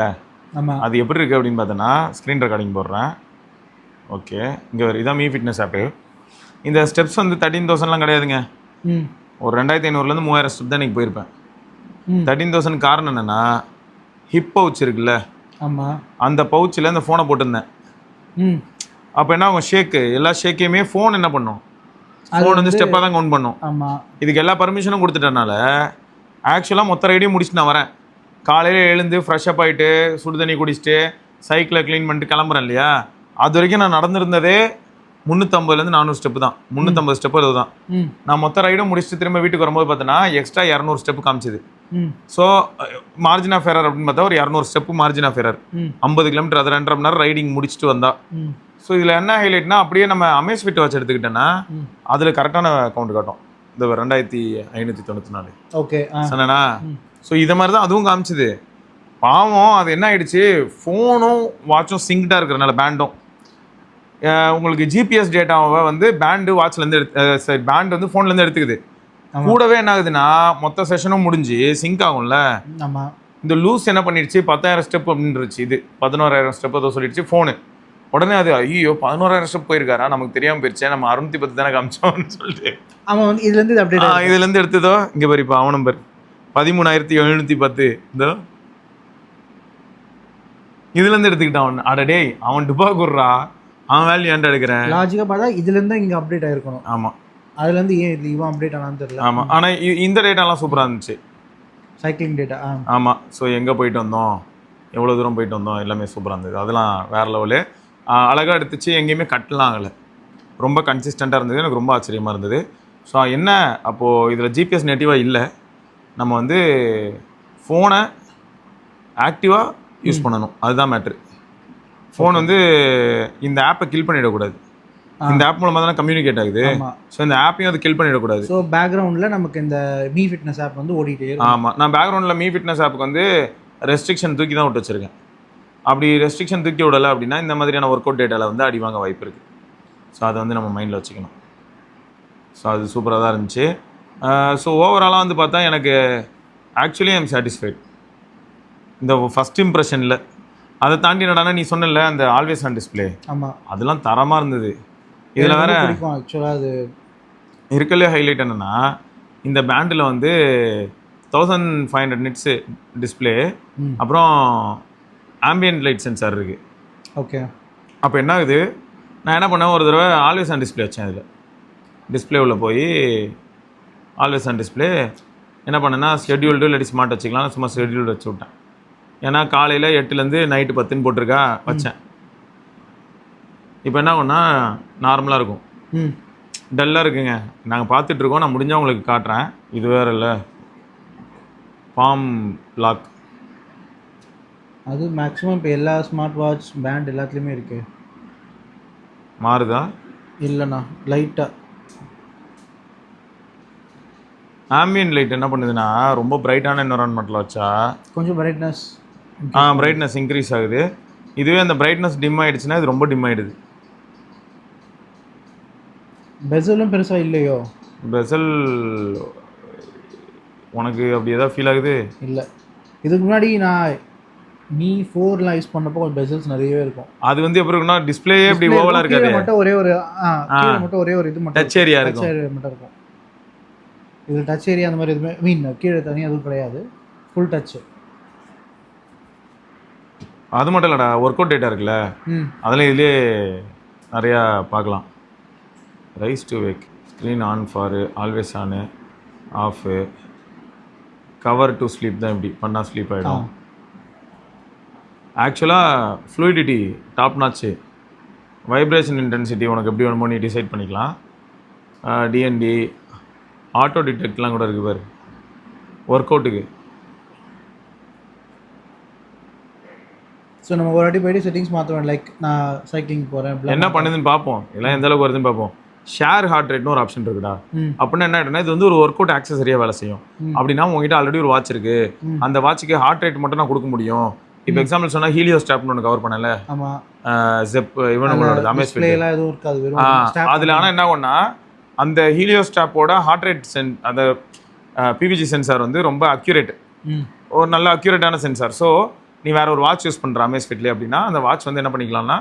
ஆமாம், அது எப்படி இருக்குது அப்படின்னு பார்த்தோன்னா ஸ்க்ரீன் ரெக்கார்டிங் போடுறேன். ஓகே, இங்கே இதான் மீ ஃபிட்னஸ் ஆப்பு. இந்த ஸ்டெப்ஸ் வந்து 13,000லாம் கிடையாதுங்க. ஒரு 2,500லேருந்து 3,000 ஸ்டெப் தான் இன்றைக்கி போயிருப்பேன். 13,000 காரணம் என்னன்னா ஹிப் பவுச் இருக்குல்ல, ஆமாம். அந்த பவுச்சில் இந்த ஃபோனை போட்டிருந்தேன். ம். அப்போ என்ன ஆகும், ஷேக்கு எல்லா ஷேக்கையுமே ஃபோன் என்ன பண்ணும், ஃபோன் வந்து ஸ்டெப்பாக தான் கவுண்ட் பண்ணும். ஆமாம். இதுக்கு எல்லா பர்மிஷனும் கொடுத்துட்டனால ஆக்சுவலாக மொத்த ரைடையும் முடிச்சுட்டு நான் வரேன். காலையில் எழுந்து ஃப்ரெஷ்அப் ஆகிட்டு சுடு தண்ணி குடிச்சிட்டு சைக்கிளை க்ளீன் பண்ணிட்டு கிளம்புறேன் இல்லையா, அது வரைக்கும் நான் நடந்திருந்ததே 350 400 ஸ்டெப்பு தான். 350 ஸ்டெப்பு அதுதான். நான் மொத்த ரைடும் முடிச்சுட்டு திரும்ப வீட்டுக்கு வரும்போது பார்த்தீங்கன்னா எக்ஸ்ட்ரா 200 ஸ்டெப்பு காமிச்சிது. ஸோ மார்ஜின் ஆஃப் எரர் அப்படின்னு பார்த்தா ஒரு 200 step margin of error. 50 kilometre, அது 2.5 மணி நேரம் ரைடிங் முடிச்சுட்டு வந்தா. ஸோ இதில் என்ன ஹைலைட்னா, அப்படியே நம்ம அமேஸ்ஃபிட் வாட்ச் எடுத்துக்கிட்டேன்னா அதில் கரெக்டான கவுண்ட் காட்டும். இந்த 2594. ஓகே சொன்னா. ஸோ இதை மாதிரி தான் அதுவும் காமிச்சுது. பாவம் அது என்ன ஆயிடுச்சு, ஃபோனும் வாட்சும் சிங்க்டாக இருக்கிறனால பேண்டும் உங்களுக்கு ஜிபிஎஸ் டேட்டாவை வந்து பேண்டு வாட்ச்லேருந்து சரி பேண்ட் வந்து ஃபோன்லேருந்து எடுத்துக்குது. கூடவே என்ன ஆகுதுன்னா மொத்த செஷனும் முடிஞ்சு சிங்க் ஆகும்ல. ஆமாம். இந்த லூஸ் என்ன பண்ணிடுச்சு, 10,000 ஸ்டெப் அப்படின்னுச்சு. இது 11,000 ஸ்டெப் அதை சொல்லிடுச்சு ஃபோனு. உடனே அது ஐயோ 11,000 ஸ்டெப் போயிருக்காரா, நமக்கு தெரியாமல் போயிருச்சே, நம்ம 610 தானே காமிச்சோம்னு சொல்லிட்டு அவன் வந்து இதுலேருந்து அப்டேட் இதுலேருந்து எடுத்ததோ இங்கே பாரு. இப்போ அவன் நம்பர் 13,710 இதோ இதுலேருந்து எடுத்துக்கிட்டான் அவன். அடடே அவன் டுபா குடுறா, அவன் வேல்யூ ஏன்டா எடுக்கிறேன். லாஜிக்காக பார்த்தா இதுலேருந்து இங்கே அப்டேட் ஆகிருக்கணும். ஆமாம். அதுலேருந்து ஏன் இது இவன் அப்டேட் ஆனான்னு தெரியல. ஆமாம். ஆனால் இந்த டேட்டாலாம் சூப்பராக இருந்துச்சு, சைக்கிளிங் டேட்டா. ஆமாம். ஸோ எங்கே போயிட்டு வந்தோம், எவ்வளோ தூரம் போயிட்டு வந்தோம், எல்லாமே சூப்பராக இருந்தது. அதெல்லாம் வேறு லெவலு. அழகாக எடுத்துச்சு, எங்கேயுமே கட்டலாம் ஆகலை, ரொம்ப கன்சிஸ்டண்ட்டாக இருந்தது. எனக்கு ரொம்ப ஆச்சரியமாக இருந்தது. ஸோ என்ன அப்போது இதில் ஜிபிஎஸ் நேட்டிவாக இல்லை, நம்ம வந்து ஃபோனை ஆக்டிவாக யூஸ் பண்ணணும், அதுதான் மேட்ரு. ஃபோன் வந்து இந்த ஆப்பை கில் பண்ணிடக்கூடாது. இந்த ஆப் மூலமாக தானே கம்யூனிகேட் ஆகுது. ஸோ இந்த ஆப்பையும் அது கில் பண்ணிடக்கூடாது. ஸோ பேக்ரவுண்டில் நமக்கு இந்த மீ ஃபிட்னஸ் ஆப் வந்து ஓடிட்டே இருக்கும். ஆமாம். நான் பேக்ரவுண்டில் மீ ஃபிட்னஸ் ஆப்புக்கு வந்து ரெஸ்ட்ரிக்ஷன் தூக்கி தான் விட்டு வச்சுருக்கேன். அப்படி ரெஸ்ட்ரிக்ஷன் தூக்கி விடலை அப்படின்னா இந்த மாதிரியான ஒர்க் அவுட் டேட்டாவில் வந்து அடி வாங்க வாய்ப்பு இருக்குது. ஸோ அதை வந்து நம்ம மைண்டில் வச்சுக்கணும். ஸோ அது சூப்பராக தான் இருந்துச்சு. ஸோ ஓவராலாக வந்து பார்த்தா எனக்கு ஆக்சுவலி ஐ எம் சாட்டிஸ்ஃபைட் இந்த ஃபஸ்ட் இம்ப்ரெஷனில். அதை தாண்டி என்னடானா நீ சொன்னல அந்த ஆல்வேஸ் ஆன் டிஸ்பிளே, ஆமாம், அதெல்லாம் தரமாக இருந்தது. இதில் வேறு ஆக்சுவலாக அது இருக்கலே ஹைலைட் என்னென்னா, இந்த பேண்டில் வந்து 1500 நிட்ஸு டிஸ்பிளே, அப்புறம் ஆம்பியன்ட் லைட் சென்சார் இருக்குது. ஓகே. அப்போ என்ன ஆகுது, நான் என்ன பண்ணேன், ஒரு தடவை ஆல்வேஸ் ஆன் டிஸ்பிளே வச்சேன். இதில் டிஸ்பிளே உள்ள போய் ஆல்வேஸ் ஆன் டிஸ்பிளே என்ன பண்ணேன்னா ஷெட்யூல்டு இல்லாட்டி ஸ்மார்ட் வச்சுக்கலாம், சும்மா ஷெட்யூல்டு வச்சு விட்டேன். ஏன்னா காலையில் 8லேருந்து நைட்டு 10 போட்டிருக்கா வச்சேன். இப்போ என்ன ஆகும்னா நார்மலாக இருக்கும், டல்லாக இருக்குங்க. நாங்கள் பார்த்துட்ருக்கோம், நான் முடிஞ்சால் உங்களுக்கு காட்டுறேன். இது வேறு இல்லை, பாம் லாக். அது மேக்ஸிமம் இப்போ எல்லா ஸ்மார்ட் வாட்ச் பேண்ட் எல்லாத்துலேயுமே இருக்கு. மாறுதா? இல்லைண்ணா, லைட்டாக ஆம்பியன்ட் லைட் என்ன பண்ணுதுன்னா, ரொம்ப பிரைட்டான என்வரான்மெண்ட்டில் வச்சா கொஞ்சம் பிரைட்னஸ் இன்க்ரீஸ் ஆகுது. இதுவே அந்த பிரைட்னஸ் டிம் ஆகிடுச்சுன்னா இது ரொம்ப டிம் ஆகிடுது. பெசலும் பெருசாக இல்லையோ? பெசல் உனக்கு அப்படி ஏதாவது ஃபீல் ஆகுது? இல்லை, இதுக்கு முன்னாடி நான் மீ 4லாம் யூஸ் பண்ணப்போ கொஞ்சம் பெசல்ஸ் நிறையவே இருக்கும். அது வந்து எப்படி இருக்குன்னா டிஸ்பிளேயே இப்படி ஓவலாக இருக்காது, மட்டும் ஒரே ஒரு இது மட்டும் டச் ஏரியா இருக்கும். மட்டும் இருக்கும். இது டச் ஏரியா அந்த மாதிரி எதுவுமே மீன் கீழே தனியாக எதுவும் கிடையாது, ஃபுல் டச்சு. அது மட்டும் இல்லைடா, ஒர்க் அவுட் டேட்டா இருக்குல்ல, அதெல்லாம் இதுலேயே நிறையா பார்க்கலாம். Rise to wake, screen on for, always on, off, cover to sleep தான் இப்படி பண்ணால் ஸ்லீப் ஆகிடும். ஆக்சுவலாக fluidity top notch, vibration intensity உனக்கு எப்படி வேணுமோ நீ டிசைட் பண்ணிக்கலாம். டிஎன்டி ஆட்டோ டிடெக்ட்லாம் கூட இருக்குது பாரு ஒர்க் அவுட்டுக்கு. ஸோ நம்ம ஒரு வாட்டி போய்ட்டு செட்டிங்ஸ் மாற்றுவோம். லைக் நான் சைக்கிளிங் போகிறேன், என்ன பண்ணுதுன்னு பார்ப்போம், எல்லாம் எந்த அளவுக்கு வருதுன்னு பார்ப்போம். ஷேர் ஹார்ட் ரேட்னு ஒரு ஆப்ஷன் இருக்குடா. அப்படின்னா என்ன ஆகிடும்னா, இது வந்து ஒரு ஒர்க் அவுட் ஆக்சஸரியாக வேலை செய்யும். அப்படின்னா உங்ககிட்ட ஆல்ரெடி ஒரு வாட்ச் இருக்குது, அந்த வாட்சுக்கு ஹார்ட் ரேட் மட்டும் நான் கொடுக்க முடியும். இப்போ எக்ஸாம்பிள் சொன்னால் ஹீலியோ ஸ்டாப்னு ஒன்று கவர் பண்ணல, ஜெப் இவனோட அமேஸ்ஃபிட் எதுவும் இருக்காது. அதில் ஆனால் என்ன ஆகும்னா அந்த ஹீலியோ ஸ்டாப்போட ஹார்ட் ரேட் அந்த பிவிஜி சென்சார் வந்து ரொம்ப அக்யூரேட், ஒரு நல்ல அக்யூரேட்டான சென்சார். ஸோ நீ வேறு ஒரு வாட்ச் யூஸ் பண்ணுற அமேஸ்ஃபிட்லேயே அப்படின்னா அந்த வாட்ச் வந்து என்ன பண்ணிக்கலாம்னா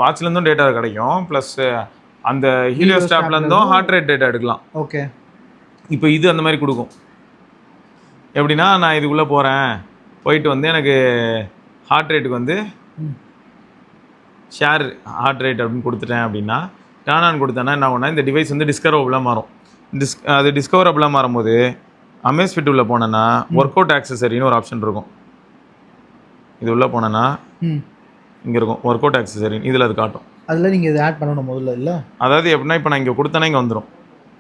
வாட்ச்லேருந்தும் டேட்டா கிடைக்கும், ப்ளஸ் அந்த ஹீலியோ ஸ்டாப்லேருந்தும் ஹார்ட் ரேட் டேட்டா எடுக்கலாம். ஓகே. இப்போ இது அந்த மாதிரி கொடுக்கும். எப்படின்னா நான் இதுக்குள்ளே போகிறேன், போயிட்டு வந்து எனக்கு ஹார்ட் ரேட்டுக்கு வந்து ஷேர் ஹார்ட் ரேட் அப்படின்னு கொடுத்துட்டேன் அப்படின்னா, டர்ன் ஆன் கொடுத்தேன்னா என்ன ஆகும்னா இந்த டிவைஸ் வந்து டிஸ்கவரபுளாக மாறும். அது டிஸ்கவரபுளாக மாறும்போது அமேஸ்ஃபிட் உள்ள போனேன்னா ஒர்க் அவுட் ஆக்சசரின்னு ஒரு ஆப்ஷன் இருக்கும். இது உள்ளே போனேன்னா இங்கே இருக்கும் ஒர்க் அவுட் ஆக்சசரி, இதில் அது காட்டும். அதில் நீங்கள் இதை ஆட் பண்ணணும் முதல்ல இல்லை? அதாவது எப்படின்னா இப்போ நான் இங்கே கொடுத்தேன்னா இங்கே வந்துடும்.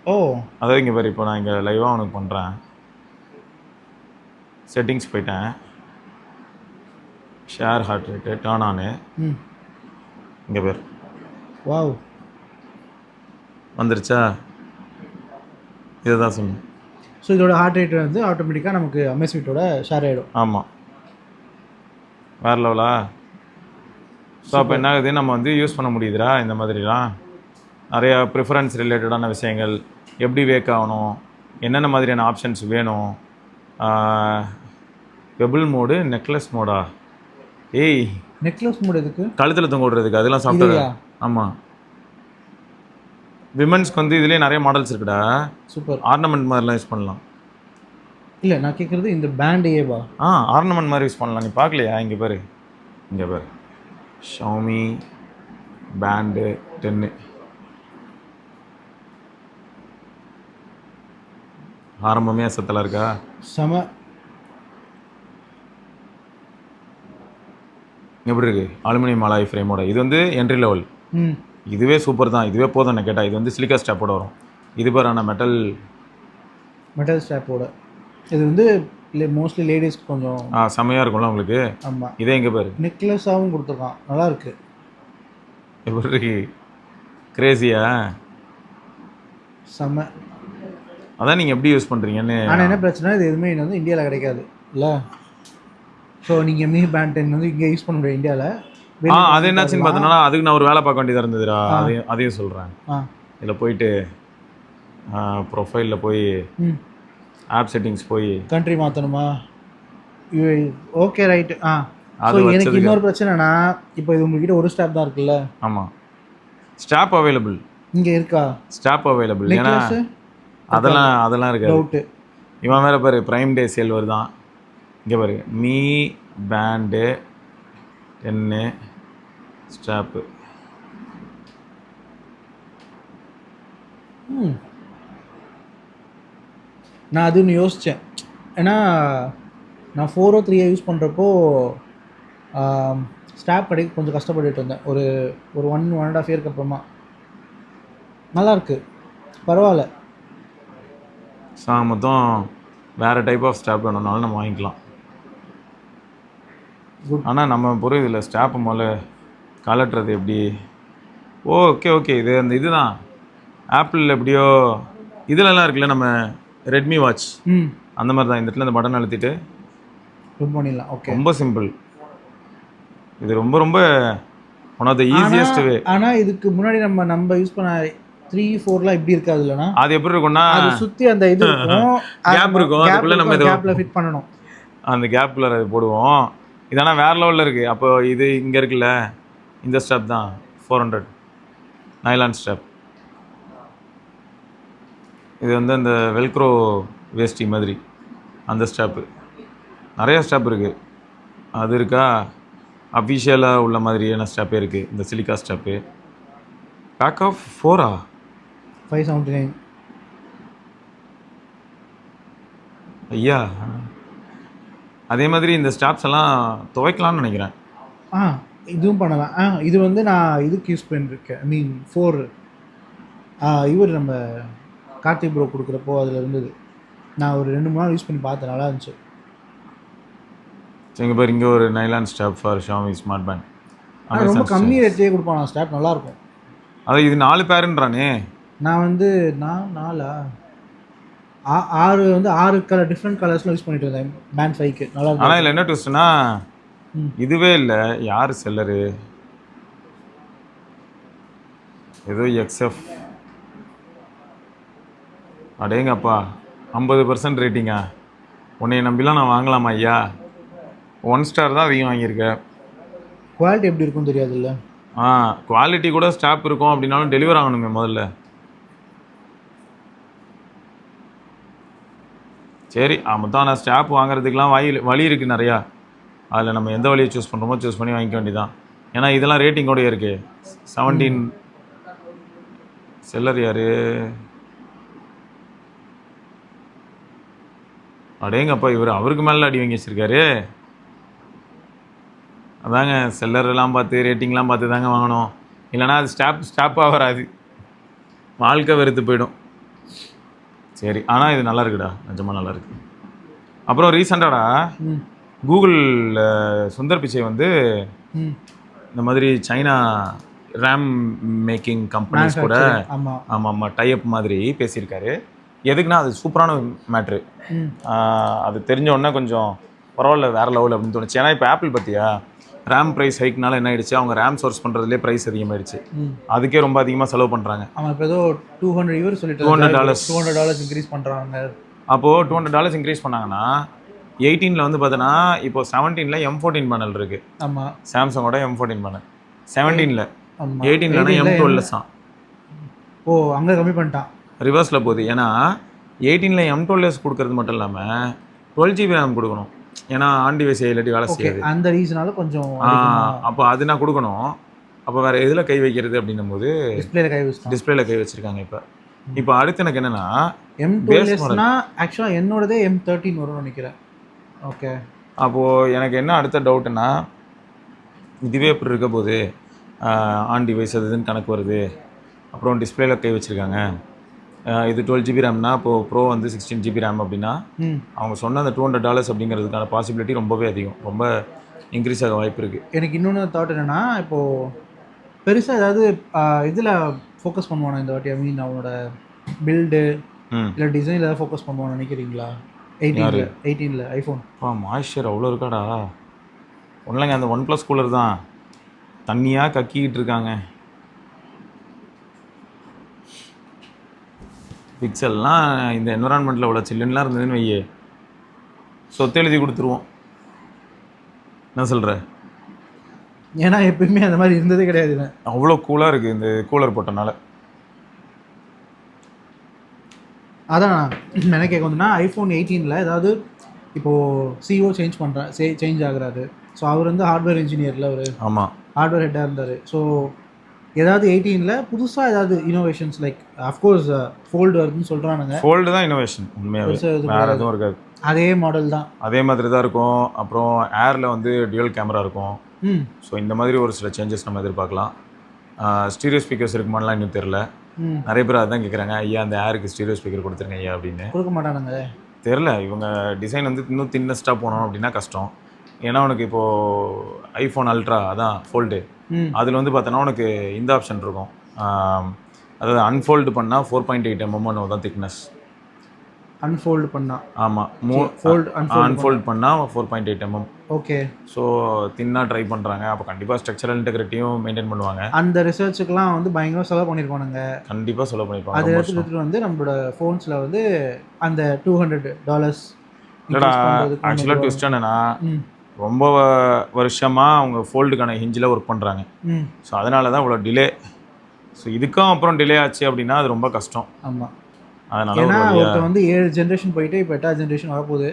ஓ, அதாவது இங்கே பாரு, இப்போ நான் இங்கே லைவாக உனக்கு பண்ணுறேன். செட்டிங்ஸ் போயிட்டேன், ஷேர் ஹார்ட் ரேட்டு டர்ன் ஆனு, இங்கே பேர் வாவ் வந்துருச்சா? இதை தான் சொன்னேன். ஸோ இதோட ஹார்ட் ரேட் வந்து ஆட்டோமேட்டிக்காக நமக்கு அமேஸ்ஃபிட்டோட ஷேர் ஆகிடும். ஆமாம், வேறு லெவலா? ஸோ அப்போ என்ன ஆகுது, நம்ம வந்து யூஸ் பண்ண முடியுதுடா இந்த மாதிரிலாம். நிறையா ப்ரிஃபரன்ஸ் ரிலேட்டடான விஷயங்கள், எப்படி வேக் ஆகணும், என்னென்ன மாதிரியான ஆப்ஷன்ஸ் வேணும், பெபிள் மோடு, நெக்லஸ் மோடா? ஏய், நெக்லஸ் மோடு எதுக்கு? கழுத்தில் தொங்க விடுறதுக்கு, அதெல்லாம் சாஃப்ட்வேர். ஆமாம், விமன்ஸ்க்கு வந்து இதுலேயே நிறைய மாடல்ஸ் இருக்குடா. சூப்பர். ஆர்னமெண்ட் மாதிரிலாம் யூஸ் பண்ணலாம். இல்லை, நான் கேட்குறது இந்த பேண்டேவா? ஆர்னமெண்ட் மாதிரி யூஸ் பண்ணலாம். நீ பார்க்கலையா? இங்கே பாரு, இங்கே பாரு, ஷாமி பேண்டு 10 ஆரம்பமே அசத்தலாம் இருக்கா? செம. எப்படி இருக்கு? அலுமினியம் அலாய் ஃப்ரேமோட. இது வந்து என்ட்ரி லெவல். இதுவே சூப்பர் தான், இதுவே போதும் என்ன கேட்டால். இது வந்து சிலிக்கா ஸ்டாப்போட வரும். இது பேர் ஆனால் மெட்டல் ஸ்டாப்போட. இது வந்து மோஸ்ட்லி லேடிஸ்க்கு கொஞ்சம் செம்மையாக இருக்கும்ல உங்களுக்கு. ஆமாம், இதே எங்கே பாரு, நெக்லஸாகவும் கொடுத்துருக்கான், நல்லா இருக்கு. எப்படி இருக்கு? கிரேசியா? செம்ம. அதான் நீங்கள் எப்படி யூஸ் பண்ணுறீங்கன்னு. ஆனால் என்ன பிரச்சனை, இது எதுவுமே வந்து இந்தியாவில் கிடைக்காது இல்லை. ஸோ நீங்கள் மீ பேண்ட் 10 வந்து இங்கே யூஸ் பண்ண முடியும் இந்தியாவில். அது என்னாச்சுன்னு பார்த்தோன்னா அதுக்கு நான் ஒரு வேலை பார்க்க வேண்டியதாக இருந்ததுடா. அதையும் சொல்கிறேன். இதில் போயிட்டு ப்ரொஃபைலில் போய் ஆப் செட்டிங்ஸ் போய் கண்ட்ரி மாற்றணுமா? Okay right. ஸோ எனக்கு இன்னொரு பிரச்சனைனா, இப்போ இது உங்ககிட்ட ஒரு ஸ்டாப் தான் இருக்குல்ல? ஆமாம், ஸ்டாப் அவைலபிள் இங்கே இருக்கா? Stop available. ஏன்னா அதெல்லாம் இருக்காது. டவுட்டு. இவன் வேறு பாரு, ப்ரைம் டே சேல் வருதான். இங்கே பாரு, மீ பேண்டு 10 ஸ்டாப்பு. நான் அதுன்னு யோசித்தேன். ஏன்னா நான் 4 3 யூஸ் பண்ணுறப்போ ஸ்டாப் கிடைக்க கொஞ்சம் கஷ்டப்பட்டுட்டு இருந்தேன். ஒரு 1.5 இயருக்கு அப்புறமா நல்லாயிருக்கு, பரவாயில்ல. மொத்தம் வேறு டைப் ஆஃப் ஸ்டாப் வேணும்னாலும் நம்ம வாங்கிக்கலாம். ஆனால் நம்ம பொருள் இதில் ஸ்டாப்பு முதல்ல கலட்டுறது எப்படி? ஓகே, இது அந்த இதுதான் ஆப்பிள் எப்படியோ இதிலலாம் இருக்குல்ல, நம்ம ரெட்மி வாட்ச் அந்த மாதிரி தான். இந்த இடத்துல இந்த பட்டன் அழுத்திட்டு பண்ணிடலாம். ஓகே, ரொம்ப சிம்பிள். இது ரொம்ப ரொம்ப one of the easiest way. ஆனால் இதுக்கு முன்னாடி நம்ம யூஸ் பண்ண 3 4லாம் இப்படி இருக்காது இல்லைனா? அது எப்படி இருக்கும்னா, அது சுற்றி அந்த இது இருக்கும், கேப் இருக்கும், அதுக்குள்ளே நம்ம கேப்பில் ஃபிட் பண்ணணும். அந்த கேப்பில் அது போடுவோம். இதெல்லாம் வேறு லெவலில் இருக்குது. அப்போ இது இங்கே இருக்குல்ல, இந்த ஸ்டாப் தான் 400 நைலான் ஸ்டாப். இது வந்து அந்த வெல்க்ரோ வேஸ்டி மாதிரி அந்த ஸ்டாப்பு. நிறையா ஸ்டாப் இருக்குது. அது இருக்கா, அஃபிஷியலாக உள்ள மாதிரியான ஸ்டாப்பே இருக்குது. இந்த சிலிக்கா ஸ்டாப்பு. Back of 4 579. ஐயா, அதே மாதிரி இந்த ஸ்டாப்ஸ் எல்லாம் துவைக்கலாம்னு நினைக்கிறேன். இதுவும் பண்ணலாம். இது வந்து நான் இதுக்கு யூஸ் பண்ணியிருக்கேன். ஐ மீன் 4 இவர் நம்ம கார்த்திக் ப்ரோ கொடுக்குறப்போ அதில் இருந்தது. நான் ஒரு 2 3 நாள் யூஸ் பண்ணி பார்த்தேன், நல்லா இருந்துச்சு. எங்கள் பேர் இங்கே ஒரு nylon stop for Xiaomi smart pant. ரொம்ப கம்மி ரேட்லேயே கொடுப்பான் ஸ்டாப், நல்லாயிருக்கும். அது இது 4 பேருன்றானே. நான் வந்து 6 வந்து 6 கலர் டிஃப்ரெண்ட் கலர்ஸ்லாம் யூஸ் பண்ணிட்டு இருந்தேன் பேண்ட் 5க்கு. நல்லா இருக்கும். ஆனால் இதில் என்ன ட்விஸ்ட்னா, இதுவே இல்லை, யார் செல்லரு, ஏதோ எக்ஸ்எஃப். அடேங்கப்பா, 50% ரேட்டிங்கா? உன்னைய நம்பிலாம் நான் வாங்கலாமா ஐயா? 1 ஸ்டார் தான் அதிகம் வாங்கியிருக்கேன். குவாலிட்டி எப்படி இருக்கும்னு தெரியாதுல்ல. குவாலிட்டி கூட ஸ்டாப் இருக்கும் அப்படின்னாலும் டெலிவர் ஆகணுமே முதல்ல. சரி மொத்தம் நான் ஸ்டாப் வாங்குறதுக்கெலாம் வழி இருக்குது நிறையா. அதில் நம்ம எந்த வழியை சூஸ் பண்ணுறோமோ சூஸ் பண்ணி வாங்கிக்க வேண்டியதான். ஏன்னா இதெல்லாம் ரேட்டிங்கோடய இருக்குது. 17 செல்லர் யார்? அடேங்கப்பா, அவருக்கு மேலே அடி வாங்கி வச்சுருக்காரு. அதாங்க செல்லர்லாம் பார்த்து ரேட்டிங்லாம் பார்த்து தாங்க வாங்கணும். இல்லைனா அது ஸ்டாப்பாக வராது, வாழ்க்கை வெறுத்து போயிடும். சரி, ஆனால் இது நல்லா இருக்குடா, நிஜமாக நல்லா இருக்கு. அப்புறம் ரீசெண்டாடா கூகுளில் சுந்தர் பிச்சை வந்து இந்த மாதிரி சைனா ரேம் மேக்கிங் கம்பெனிஸ் கூட ஆமாம் டைப் மாதிரி பேசியிருக்காரு. எதுக்குன்னா அது சூப்பரான மேட்ரு. அது தெரிஞ்ச உடனே கொஞ்சம் பரவாயில்ல, வேறு லெவல் அப்படின்னு தோணுச்சு. ஏன்னா இப்போ ஆப்பிள் பார்த்தியா, ரேம் ப்ரைஸ் ஹைக்னால என்ன ஆயிடுச்சு, அவங்க ரேம் சோர்ஸ் பண்ணுறதுலேயே ப்ரைஸ் அதிகமாகிடுச்சு. அதுக்கே ரொம்ப அதிகமாக செலவு பண்ணுறாங்க. ஆமாம், இப்போ ஏதோ $200 இன்க்ரீஸ் பண்ணுறாங்க. அப்போது $200 இன்க்ரீஸ் பண்ணாங்கன்னா 18 வந்து பார்த்தோன்னா இப்போ 17 M14 பேனல் இருக்குது. ஆமாம், சாம்சங்கோட M14 பேனல் 17 18 M12 தான். ஓ, அங்கே கம்மி பண்ணிட்டான், ரிவர்ஸில் போகுது. ஏன்னா 18 M12 கொடுக்கறது மட்டும் இல்லாமல் 12GB ரேம் கொடுக்கணும். ஏன்னா ஆன் டிவைஸ் இல்லாட்டி வேலை செய்யாது. அந்த ரீசனால கொஞ்சம் அப்போ அது நான் கொடுக்கணும். அப்போ வேறு எதில் கை வைக்கிறது அப்படின்னும் போது டிஸ்பிளேல கை வச்சுருக்காங்க. இப்போ அடுத்து எனக்கு என்னென்னா M12 ஆக்சுவலாக என்னோடதே M13 வரும்னு நினைக்கிறேன். ஓகே, அப்போது எனக்கு என்ன அடுத்த டவுட்டுன்னா, இதுவே எப்படி இருக்க போது ஆன் டிவைஸ் அதுன்னு கணக்கு வருது. அப்புறம் டிஸ்பிளேல கை வச்சுருக்காங்க. இது 12GB ரேம்னா இப்போது ப்ரோ வந்து 16GB ரேம் அப்படின்னா அவங்க சொன்ன அந்த $200 அப்படிங்கிறதுக்கான பாசிபிலிட்டி ரொம்பவே அதிகம், ரொம்ப இன்க்ரீஸ் ஆக வாய்ப்பு இருக்குது. எனக்கு இன்னொன்று தாட் என்னென்னா, இப்போது பெருசாக ஏதாவது இதில் ஃபோக்கஸ் பண்ணுவானா இந்த வாட்டி? ஐ மீன் அவனோட பில்டு இல்லை டிசைனில் ஏதாவது ஃபோக்கஸ் பண்ணுவான்னு நினைக்கிறீங்களா? 18 ஐஃபோன் மாய்ஸ்சர் அவ்வளோ இருக்காடா. ஒன்றுங்க, அந்த OnePlus கூலர் தான் தண்ணியாக கக்கிக்கிட்டு இருக்காங்க. பிக்சல்லாம் இந்த என்வரான்மெண்ட்டில் உள்ள சில்லுன்னெலாம் இருந்ததுன்னு வையே, சொத்து எழுதி கொடுத்துருவோம். என்ன சொல்கிற? ஏன்னா எப்பயுமே அந்த மாதிரி இருந்ததே கிடையாது. அவ்வளோ கூலாக இருக்குது இந்த கூலர் போட்டனால. அதான் எனக்கு கேட்க வந்துன்னா, ஐஃபோன் 18 ஏதாவது இப்போது சிஓ சேஞ்ச் ஆகுறாரு. ஸோ அவர் வந்து ஹார்ட்வேர் இன்ஜினியரில் அவர் ஆமாம் ஹார்ட்வேர் ஹெட்டாக இருந்தார். ஸோ ஏதாவது 18 புதுசாக ஏதாவது இனோவேஷன்ஸ் லைக் அஃப்கோர்ஸ் ஃபோல்டு வருதுன்னு சொல்கிறானுங்க. ஃபோல்டு தான் இனோவேஷன், உண்மையாகவே வேறு எதுவும் இருக்காது. அதே மாடல் தான், அதே மாதிரி தான் இருக்கும். அப்புறம் ஏரில் வந்து டியூவல் கேமரா இருக்கும். ஸோ இந்த மாதிரி ஒரு சில சேஞ்சஸ் நம்ம எதிர்பார்க்கலாம். ஸ்டீரியோ ஸ்பீக்கர்ஸ் இருக்குமானலாம் இன்னும் தெரில. நிறைய பேர் அதான் கேட்குறாங்க, ஐயா அந்த ஏருக்கு ஸ்டீரியோ ஸ்பீக்கர் கொடுத்துருங்க ஐயா அப்படின்னு. கொடுக்க மாட்டானுங்க, தெரில. இவங்க டிசைன் வந்து இன்னும் தின்னஸ்ட்டாக போனோம் அப்படின்னா கஷ்டம். ஏன்னா உனக்கு இப்போது ஐஃபோன் அல்ட்ரா அதான் ஃபோல்டு, அதில் வந்து பார்த்தோன்னா உனக்கு இந்த ஆப்ஷன் இருக்கும். அதாவது அன்ஃபோல்டு பண்ணால் 4.8 mm தான் திக்னஸ். அன்ஃபோல்டு பண்ணால் ஆமாம், அன்ஃபோல்டு பண்ணால் 4.8 mm. ஓகே, ஸோ தின்னாக ட்ரை பண்ணுறாங்க. அப்போ கண்டிப்பாக ஸ்ட்ரக்சரல் இன்டெகிரிட்டியும் மெயின்டைன் பண்ணுவாங்க. அந்த ரிசர்ச்சுக்கெலாம் வந்து பயங்கரமாக செலவு பண்ணியிருப்பானுங்க. கண்டிப்பாக செலவு பண்ணியிருப்பாங்க. அதை எடுத்துகிட்டு வந்து நம்மளோட ஃபோன்ஸில் வந்து அந்த $200 இல்லைடா. ஆக்சுவலாக ட்விஸ்ட் என்னன்னா, ரொம்ப வருஷமாக அவங்க ஃபோல்டுக்கான ஹிஞ்சில் ஒர்க் பண்ணுறாங்க. ஸோ அதனால தான் இவ்வளோ டிலே. ஸோ இதுக்கும் அப்புறம் டிலே ஆச்சு அப்படின்னா அது ரொம்ப கஷ்டம். ஆமாம், அதனால ஏன்னா ஒருத்தர் வந்து 7 ஜென்ரேஷன் போயிட்டு இப்போ 8வது ஜென்ரேஷன் வரப்போகுது.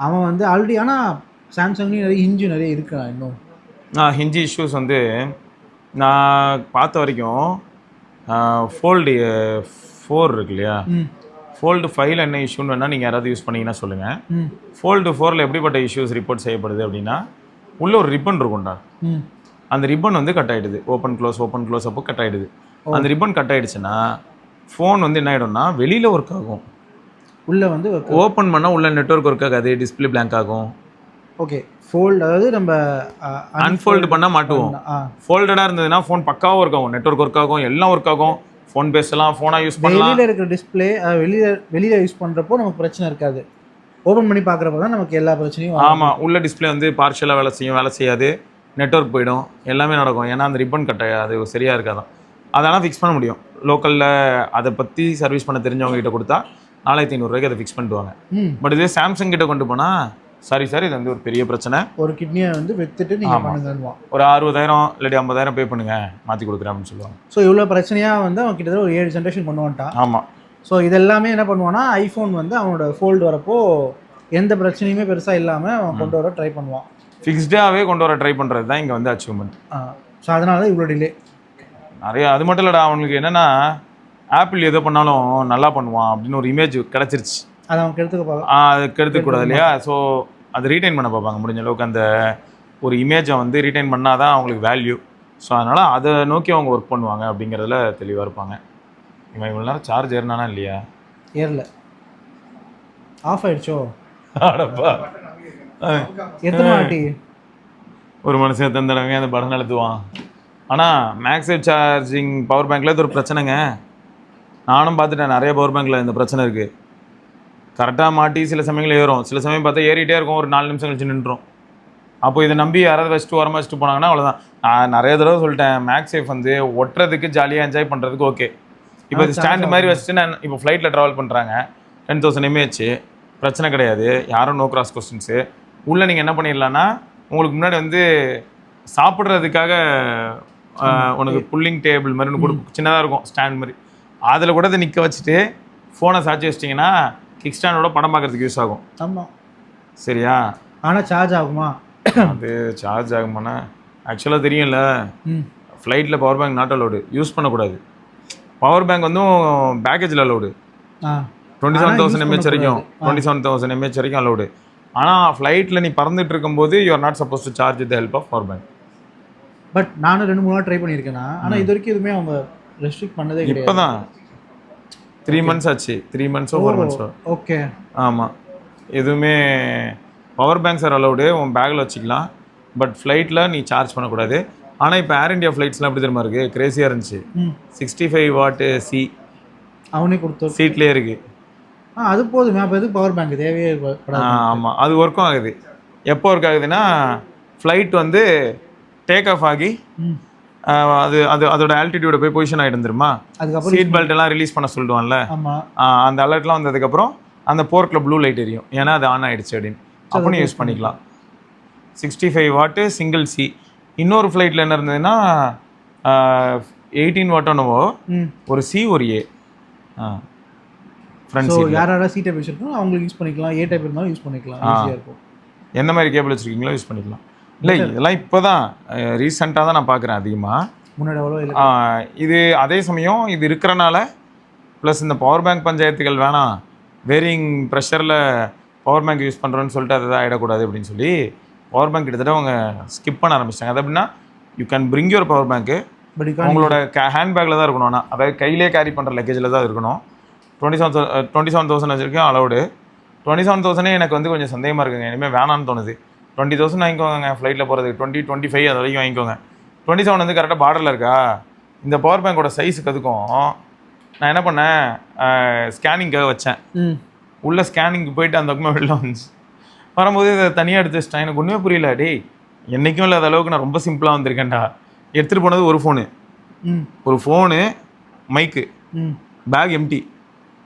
அவன் வந்து ஆல்ரெடி, ஆனால் சாம்சங்லேயும் நிறைய ஹிஞ்சு நிறைய இருக்கா இன்னும். ஹிஞ்சி இஷ்யூஸ் வந்து நான் பார்த்த வரைக்கும் ஃபோல்டு 4 இருக்கு இல்லையா, ஃபோல்டு 5 என்ன இஷ்யூன்னு வேணால் நீங்கள் யாராவது யூஸ் பண்ணிங்கன்னா சொல்லுங்கள். ஃபோல்டு 4 எப்படிப்பட்ட இஷ்யூஸ் ரிப்போர்ட் செய்யப்படுது அப்படின்னா, உள்ள ஒரு ரிப்பன் இருக்கும்டா, அந்த ரிப்பன் வந்து கட் ஆகிடுது. ஓப்பன் க்ளோஸ் அப்போ கட் ஆகிடுது. அந்த ரிப்பன் கட் ஆகிடுச்சுன்னா ஃபோன் வந்து என்ன ஆகிடும்னா வெளியில் ஒர்க் ஆகும், உள்ளே வந்து ஓப்பன் பண்ணால் உள்ள நெட்வொர்க் ஒர்க் ஆகாது, டிஸ்பிளே பிளாங்க் ஆகும். ஓகே, ஃபோல்டு அதாவது நம்ம அன்ஃபோல்டு பண்ணால் மாட்டுவோம். ஃபோல்டடாக இருந்ததுன்னா ஃபோன் பக்காவாக ஒர்க் ஆகும், நெட்வொர்க் ஒர்க் ஆகும், எல்லாம் ஒர்க் ஆகும். ஃபோன் பேசலாம், ஃபோனாக யூஸ் பண்ணலாம். வெளியில் இருக்கிற டிஸ்பிளே வெளியில் யூஸ் பண்ணுறப்போ நமக்கு பிரச்சனை இருக்காது. ஓப்பன் பண்ணி பார்க்குறப்ப தான் நமக்கு எல்லா பிரச்சனையும். ஆமாம், உள்ள டிஸ்பிளே வந்து பார்ஷியலாக வேலை செய்யாது, நெட்வொர்க் போயிடும், எல்லாமே நடக்கும். ஏன்னா அந்த ரிப்பன் கட் அது சரியாக இருக்காதான். அதெல்லாம் ஃபிக்ஸ் பண்ண முடியும் லோக்கலில். அதை பற்றி சர்வீஸ் பண்ண தெரிஞ்சவங்க கிட்ட கொடுத்தா 4500 அதை ஃபிக்ஸ் பண்ணிடுவாங்க. பட் இதே சாம்சங் கிட்ட கொண்டு போனால் சாரி சார், இது வந்து ஒரு பெரிய பிரச்சனை, ஒரு கிட்னியை வந்து வித்துட்டு நீங்கள் பண்ணுங்க, ஒரு 60,000 இல்லாட்டி 50,000 பே பண்ணுங்க, மாற்றி கொடுக்குறேன் அப்படின்னு சொல்லுவாங்க. ஸோ இவ்வளோ பிரச்சனையாக வந்து அவன் கிட்டத்தட்ட ஒரு 7 ஜென்ரேஷன் கொண்டு வந்துட்டான். ஆமாம், ஸோ இதெல்லாமே என்ன பண்ணுவான்னா ஐஃபோன் வந்து அவனோட ஃபோல்டு வரப்போ எந்த பிரச்சனையுமே பெருசாக இல்லாமல் அவன் கொண்டு வர ட்ரை பண்ணுவான். ஃபிக்ஸ்டாகவே கொண்டு வர ட்ரை பண்ணுறது தான் இங்கே வந்து அச்சீவ்மெண்ட். ஸோ அதனால தான் இவ்வளோ டிலே. நிறைய அது மட்டும் இல்லைடா, அவனுக்கு என்னென்னா ஆப்பிள் எதை பண்ணாலும் நல்லா பண்ணுவான் அப்படின்னு ஒரு இமேஜ் கிடச்சிருச்சு. அதை அவன் கெடுத்துக்க அது கெடுத்துக்கூடாது இல்லையா? ஸோ அதை ரீட்டைன் பண்ண பார்ப்பாங்க முடிஞ்ச அளவுக்கு. அந்த ஒரு இமேஜை வந்து ரீட்டைன் பண்ணால் தான் அவங்களுக்கு வேல்யூ. ஸோ அதனால் அதை நோக்கி அவங்க ஒர்க் பண்ணுவாங்க அப்படிங்கிறதுல தெளிவாக இருப்பாங்க. இவன் இவ்வளோ நேரம் சார்ஜ் ஏறினானா இல்லையா? ஏறல, ஆஃப் ஆயிடுச்சோ. ஆடப்பா, எத்தனை வாட்டி ஒரு மனுஷன் எத்தனை தடவை அந்த பட்டன் அழுத்துவான். ஆனால் மேக்ஸிவ் சார்ஜிங் பவர் பேங்க்கில் இது ஒரு பிரச்சனைங்க. நானும் பார்த்துட்டேன், நிறைய பவர் பேங்க்கில் இந்த பிரச்சனை இருக்குது. கரெக்டாக மாட்டி சில சமயங்கள் ஏறும், சில சமயம் பார்த்தா ஏறிட்டே இருக்கும், ஒரு 4 நிமிஷம் கழிச்சு நின்றுடும். அப்போ இதை நம்பி யாராவது வச்சுட்டு ஓரமாக வச்சுட்டு போனாங்கன்னா அவ்வளோதான். நான் நிறைய தடவை சொல்லிட்டேன், மேக்ஸேஃப் வந்து ஒட்டுறதுக்கு ஜாலியாக என்ஜாய் பண்ணுறதுக்கு ஓகே. இப்போ இது ஸ்டாண்டு மாதிரி வச்சுட்டு நான் இப்போ ஃப்ளைட்டில் ட்ராவல் பண்ணுறாங்க, 10,000 mAh பிரச்சனை கிடையாது, யாரும் நோ கிராஸ் கொஸ்டின்ஸு. உள்ளே நீங்கள் என்ன பண்ணிடலான்னா, உங்களுக்கு முன்னாடி வந்து சாப்பிட்றதுக்காக உனக்கு புல்லிங் டேபிள் மாதிரி ஒன்று கூட சின்னதாக இருக்கும், ஸ்டாண்ட் மாதிரி. அதில் கூட இதை நிற்க வச்சுட்டு ஃபோனை சார்ஜ் வச்சிட்டிங்கன்னா கிக் ஸ்டாண்டோட படம் பார்க்குறதுக்கு யூஸ் ஆகும். ஆமாம், சரியா? ஆனால் சார்ஜ் ஆகுமா? அது சார்ஜ் ஆகுமாண்ணா ஆக்சுவலாக தெரியும்ல, ஃப்ளைட்டில் power bank not allowed, use பண்ணக்கூடாது. பவர் பேங்க் வந்து பேக்கேஜில் அலோடு, 27,000 mAh வரைக்கும், 27,000 mAh வரைக்கும் அலோடு. ஆனால் ஃப்ளைட்டில் நீ பறந்துட்டு இருக்கும்போது you are not suppose to charge with help of power bank. But நானும் 2-3 நாள் ட்ரை பண்ணியிருக்கேன்னா, ஆனால் இது வரைக்கும் எதுவுமே அவங்க ரெஸ்ட்ரிக்ட் பண்ணதே கிடையாது. இப்போ தான் 3 months ஆச்சு, 3 months 4 months. ஓகே, ஆமாம், எதுவுமே பவர் பேங்க்ஸ் ஆர் அலௌடு, உன் பேக்கில் வச்சுக்கலாம். பட் ஃப்ளைட்டில் நீ சார்ஜ் பண்ணக்கூடாது. ஆனால் இப்போ ஏர் இண்டியா ஃப்ளைட்ஸ்லாம் எப்படி தெரியுமா இருக்குது, கிரேஸியாக இருந்துச்சு. 65 வாட் சி அவனே கொடுத்து சீட்லேயே இருக்குது. அது போதுமே, அப்போ எதுக்கு பவர் பேங்க் தேவையே? ஆமாம், அது ஒர்க்கும் ஆகுது. எப்போ ஒர்க் ஆகுதுன்னா, ஃப்ளைட் வந்து டேக் ஆஃப் ஆகி அது அது அதோட ஆல்டிடியூட போய் பொசிஷன் ஆகிட்டு தெரியுமா, அதுக்கப்புறம் சீட் பெல்ட் எல்லாம் ரிலீஸ் பண்ண சொல்லிடுவான்ல, அந்த அலர்ட்லாம் வந்ததுக்கப்புறம் அந்த போர்ட்டில் ப்ளூ லைட் எரியும், ஏன்னா அது ஆன் ஆகிடுச்சு அப்படின்னு. அப்போ நீ யூஸ் பண்ணிக்கலாம். 65 வாட்டு சிங்கிள் சி. இன்னொரு ஃப்ளைட்டில் என்ன இருந்ததுன்னா 18 வாட் என்னவோ, ஒரு சி ஒரு ஏ. ஃப்ரெண்ட்ஸ் யாராவது சி டைப் வச்சிருக்கோம் அவங்களுக்கு யூஸ் பண்ணிக்கலாம், ஏ டைப் இருந்தாலும் யூஸ் பண்ணிக்கலாம், ஈஸியாக இருக்கும். எந்த மாதிரி கேபிள் வச்சுருக்கீங்களோ யூஸ் பண்ணிக்கலாம். இல்லை, இதெல்லாம் இப்போ தான் ரீசெண்டாக தான் நான் பார்க்குறேன் அதிகமாக. முன்னாடி அவ்வளோ இல்லை. இது அதே சமயம் இது இருக்கிறனால ப்ளஸ் இந்த பவர் பேங்க் பஞ்சாயத்துகள் வேணாம், வேரிங் ப்ரெஷரில் பவர் பேங்க் யூஸ் பண்ணுறோன்னு சொல்லிட்டு அதை தான் ஆகிடக்கூடாது அப்படின்னு சொல்லி பவர் பேங்க் கிட்டத்தட்ட அவங்க ஸ்கிப் பண்ண ஆரம்பிச்சிட்டாங்க. அது அப்படின்னா you can bring your power பேங்க்கு, உங்களோட ஹேண்ட்பேக்கில் தான் இருக்கணும். ஆனால் அதாவது கையிலே கேரி பண்ணுற லக்கேஜில் தான் இருக்கணும். 27,000 வச்சுருக்கேன் அலௌடு. 27,000 எனக்கு வந்து கொஞ்சம் சந்தேகமாக இருக்குங்க, இனிமேல் வேணான்னு தோணுது. 20,000 வாங்கிக்கோங்க ஃப்ளைட்டில் போகிறதுக்கு, 20-25 அது வரைக்கும் வாங்கிக்கோங்க. 27 வந்து கரெக்டாக பார்டரில் இருக்கா. இந்த பவர் பேங்கோட சைஸுக்கு அதுக்கும் நான் என்ன பண்ணேன், ஸ்கேனிங்காக வச்சேன். உள்ளே ஸ்கேனிங்க்கு போயிட்டு அந்த பக்கமாக வெளில வந்துச்சு. வரும்போது இதை தனியாக எடுத்து வச்சிட்டேன். எனக்கு ஒன்றுமே புரியல. டேய், என்றைக்கும் இல்லாத அளவுக்கு நான் ரொம்ப சிம்பிளாக வந்திருக்கேன்டா. எடுத்துகிட்டு போனது ஒரு ஃபோனு, மைக்கு, பேக் எம்டி,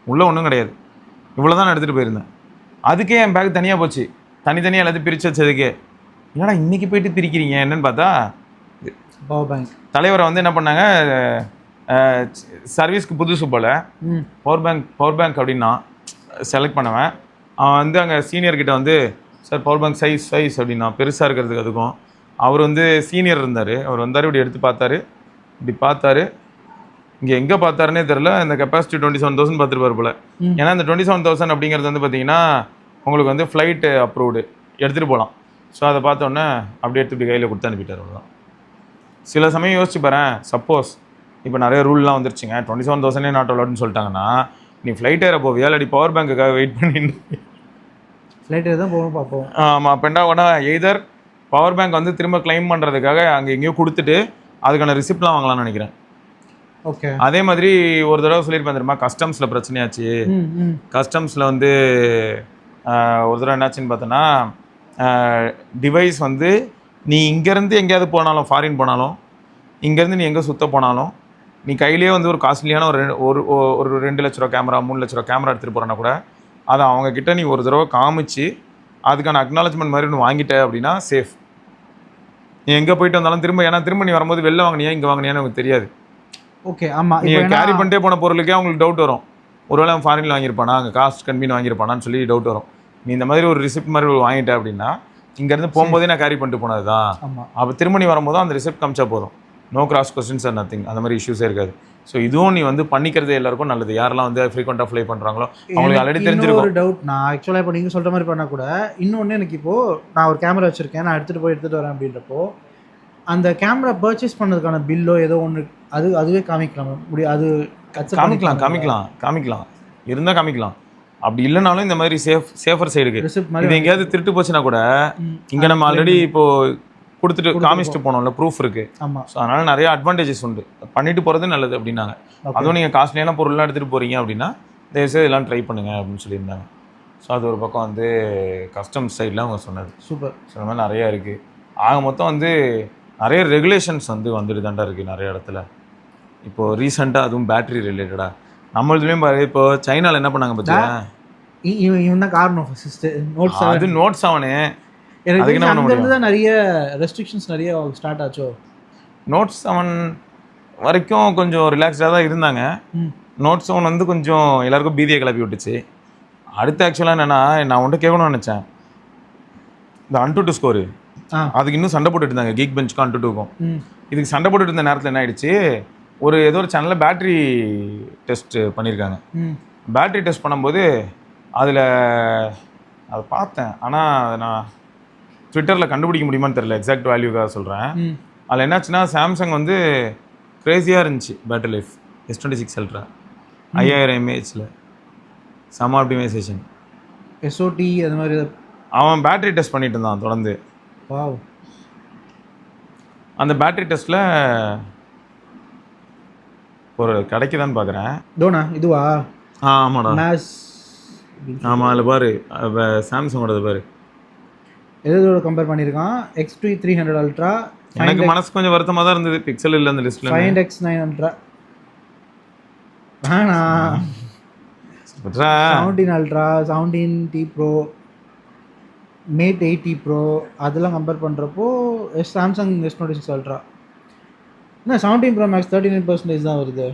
உள்ளே ஒன்றும் கிடையாது. இவ்வளோ தான் நான் எடுத்துகிட்டு போயிருந்தேன். அதுக்கே என் பேக் தனியாக போச்சு. தனித்தனியாக எல்லாத்தையும் பிரித்து வச்சதுக்கே. என்னடா இன்றைக்கி போயிட்டு பிரிக்கிறீங்க என்னன்னு பார்த்தா, பவர் பேங்க் தலைவரை வந்து என்ன பண்ணாங்க, சர்வீஸ்க்கு புதுசு போல் பவர் பேங்க் அப்படின்னா செலக்ட் பண்ணுவேன். அவன் வந்து அங்கே சீனியர்கிட்ட வந்து சார் பவர் பேங்க் சைஸ் அப்படின்னா பெருசாக இருக்கிறதுக்கு அதுக்கும். அவர் வந்து சீனியர் இருந்தார். அவர் வந்தார், இப்படி எடுத்து பார்த்தாரு, இப்படி பார்த்தாரு, இங்கே எங்கே பார்த்தாருன்னே தெரில. இந்த கெப்பாசிட்டி 27,000 பார்த்துருப்பார் போல். ஏன்னா இந்த 27,000 அப்படிங்கிறது வந்து பார்த்தீங்கன்னா உங்களுக்கு வந்து ஃப்ளைட்டு அப்ரூவ்டு, எடுத்துகிட்டு போகலாம். ஸோ அதை பார்த்தோன்னே அப்படியே எடுத்து இப்படி கையில் கொடுத்து அனுப்பிட்டார். அவ்வளோதான். சில சமயம் யோசிச்சு பாறேன், சப்போஸ் இப்போ நிறைய ரூல்லாம் வந்துருச்சுங்க, 27,000 நாட் அலௌடுன்னு சொல்லிட்டாங்கன்னா நீ ஃப்ளைட் ஏற போவியா இல்லாட்டி பவர் பேங்க்குக்காக வெயிட் பண்ணிட்டு ஃப்ளைட் தான் போகணும் பார்ப்போம். ஆமாம், அப்போ என்ன பண்ணா, எய்தர் பவர் பேங்க் வந்து திரும்ப கிளைம் பண்ணுறதுக்காக அங்கே எங்கேயோ கொடுத்துட்டு அதுக்கான ரிசிப்ட்லாம் வாங்கலாம்னு நினைக்கிறேன். ஓகே. அதே மாதிரி ஒரு தடவை சொல்லியிருப்பேன் தெரியுமா, கஸ்டம்ஸில் பிரச்சனையாச்சு. கஸ்டம்ஸில் வந்து ஒரு தடவை என்னாச்சுன்னு பார்த்தோன்னா, டிவைஸ் வந்து நீ இங்கேருந்து எங்கேயாவது போனாலும், ஃபாரின் போனாலும், இங்கேருந்து நீ எங்கே சுற்ற போனாலும், நீ கையிலே வந்து ஒரு காஸ்ட்லியான ஒரு 2 லட்ச ரூபா கேமரா, 3 லட்ச ரூபா கேமரா எடுத்துகிட்டு போகிறேன்னா கூட அதை அவங்கக்கிட்ட நீ ஒரு தடவை காமிச்சு அதுக்கான அக்னாலஜ்மெண்ட் மாதிரி ஒன்று வாங்கிட்ட அப்படின்னா சேஃப். நீ எங்கே போயிட்டு வந்தாலும் திரும்ப நீ வரும்போது வெளில வாங்கினியா இங்கே வாங்கினியான்னு எனக்கு தெரியாது. ஓகே. ஆமாம், நீ கேரி பண்ணிட்டே போன பொருளுக்கே அவங்களுக்கு டவுட் வரும். ஒருவேளை அவன் ஃபாரினில் வாங்கியிருப்பானா, அங்கே காஸ்ட் கம்மின்னு வாங்கியிருப்பானான்னு சொல்லி டவுட் வரும். நீ இந்த மாதிரி ஒரு ரிசிப்ட் மாதிரி ஒரு வாங்கிட்ட அப்படின்னா, இங்கேருந்து போகும்போதே நான் கேரி பண்ணிட்டு போனது தான். ஆமாம். அப்போ திரும்ப நீ வரும்போது அந்த ரிசிப்ட் காமிச்சா போதும். No cross questions or nothing. அந்த மாதிரி இஷ்யூஸே இருக்காது. ஸோ இதுவும் நீ வந்து பண்ணிக்கிறது எல்லாருக்கும் நல்லது. யாரெல்லாம் வந்து ஃப்ரீக்வெண்ட்டாக ஃப்ளை பண்ணுறாங்களோ அவங்களுக்கு ஆல்ரெடி தெரிஞ்சிருக்கும். ஒரு டவுட், நான் ஆக்சுவலாக இப்போ நீங்கள் சொல்கிற மாதிரி பண்ணால் கூட இன்னொன்று எனக்கு இப்போது நான் ஒரு கேமரா வச்சுருக்கேன், நான் எடுத்துகிட்டு வரேன் அப்படின்றப்போ அந்த கேமரா பர்ச்சேஸ் பண்ணதுக்கான பில்லோ ஏதோ ஒன்று அதுவே காமிக்கலாம் முடியும். அது காமிக்கலாம் இருந்தால் காமிக்கலாம். அப்படி இல்லைனாலும் இந்த மாதிரி சேஃபர் சைடுக்கு இது எங்கேயாவது திருட்டு போச்சுன்னா கூட இங்கே நம்ம ஆல்ரெடி இப்போது கொடுத்துட்டு காமிச்சிட்டு போனோம்ல, ப்ரூஃப் இருக்குது. ஸோ அதனால் நிறைய அட்வான்டேஜஸ் உண்டு. பண்ணிட்டு போகிறது நல்லது அப்படின்னாங்க. அதுவும் நீங்கள் காஸ்ட்லியான பொருள்லாம் எடுத்துகிட்டு போகிறீங்க அப்படின்னா தயவுசெய்து எல்லாம் ட்ரை பண்ணுங்க அப்படின்னு சொல்லியிருந்தாங்க. ஸோ அது ஒரு பக்கம் வந்து கஸ்டம்ஸ் சைடில் அவங்க சொன்னது. சூப்பர். ஸோ இந்த மாதிரி நிறையா இருக்குது. ஆக மொத்தம் வந்து நிறைய ரெகுலேஷன்ஸ் வந்துட்டு தாண்டா இருக்குது நிறைய இடத்துல. இப்போது ரீசெண்டாக அதுவும் பேட்டரி ரிலேட்டடாக நம்மளுதுலேயும் பாரு. இப்போ சைனாவில் என்ன பண்ணாங்க பார்த்தியா, இவன் தான் காரணம். அது நோட் 7 நிறைய ரெஸ்ட்ரிக்ஷன்ஸ் நிறைய ஸ்டார்ட் ஆச்சோ. நோட் 7 வரைக்கும் கொஞ்சம் ரிலாக்ஸ்டாக தான் இருந்தாங்க. நோட் 7 வந்து கொஞ்சம் எல்லாருக்கும் பீதியை கிளப்பி விட்டுச்சு. அடுத்து ஆக்சுவலாக என்னென்னா, நான் உன்ட்ட கேட்கணும்னு நினச்சேன், இந்த Antutu ஸ்கோரு அதுக்கு இன்னும் சண்டை போட்டுட்டு இருந்தாங்க. கீக் பெஞ்சுக்கும் Antutuக்கும். இதுக்கு சண்டை போட்டுட்டு இருந்த நேரத்தில் என்ன ஆயிடுச்சு, ஏதோ ஒரு சேனலில் பேட்ரி டெஸ்ட் பண்ணியிருக்காங்க. பேட்ரி டெஸ்ட் பண்ணும்போது அதில் அதை பார்த்தேன். ஆனால் அதை நான் ட்விட்டரில் கண்டுபிடிக்க முடியுமான்னு தெரியல, எக்ஸாக்ட் வேல்யூக்காக சொல்கிறேன். அதில் என்னாச்சுன்னா, சாம்சங் வந்து க்ரேஸியாக இருந்துச்சு battery life. S26 Ultra 5000 mAh செம ஆப்டிமைசேஷன். SOT அது மாதிரி அவன் பேட்டரி டெஸ்ட் பண்ணிட்டு இருந்தான் தொடர்ந்து. அந்த பேட்டரி டெஸ்ட்டில் ஒரு கிடைக்குதான்னு பார்க்குறேன். டோனா இதுவா? ஆமாடா. ஆமாம், அதில் பாரு சாம்சங்கோடது பாரு. எதோட கம்பேர் பண்ணியிருக்கான்? X2 300 Ultra. எனக்கு மனசு கொஞ்சம் வருத்தமாக தான் இருந்தது, பிக்சல் இல்லை அந்த லிஸ்ட்டில். Find X9 Ultra வேணா. 17 Ultra, 17T Pro, Mate 80 Pro அதெல்லாம் கம்பேர் பண்ணுறப்போ சாம்சங் S26 Ultra என்ன 17 Pro Max 39% தான் வருது.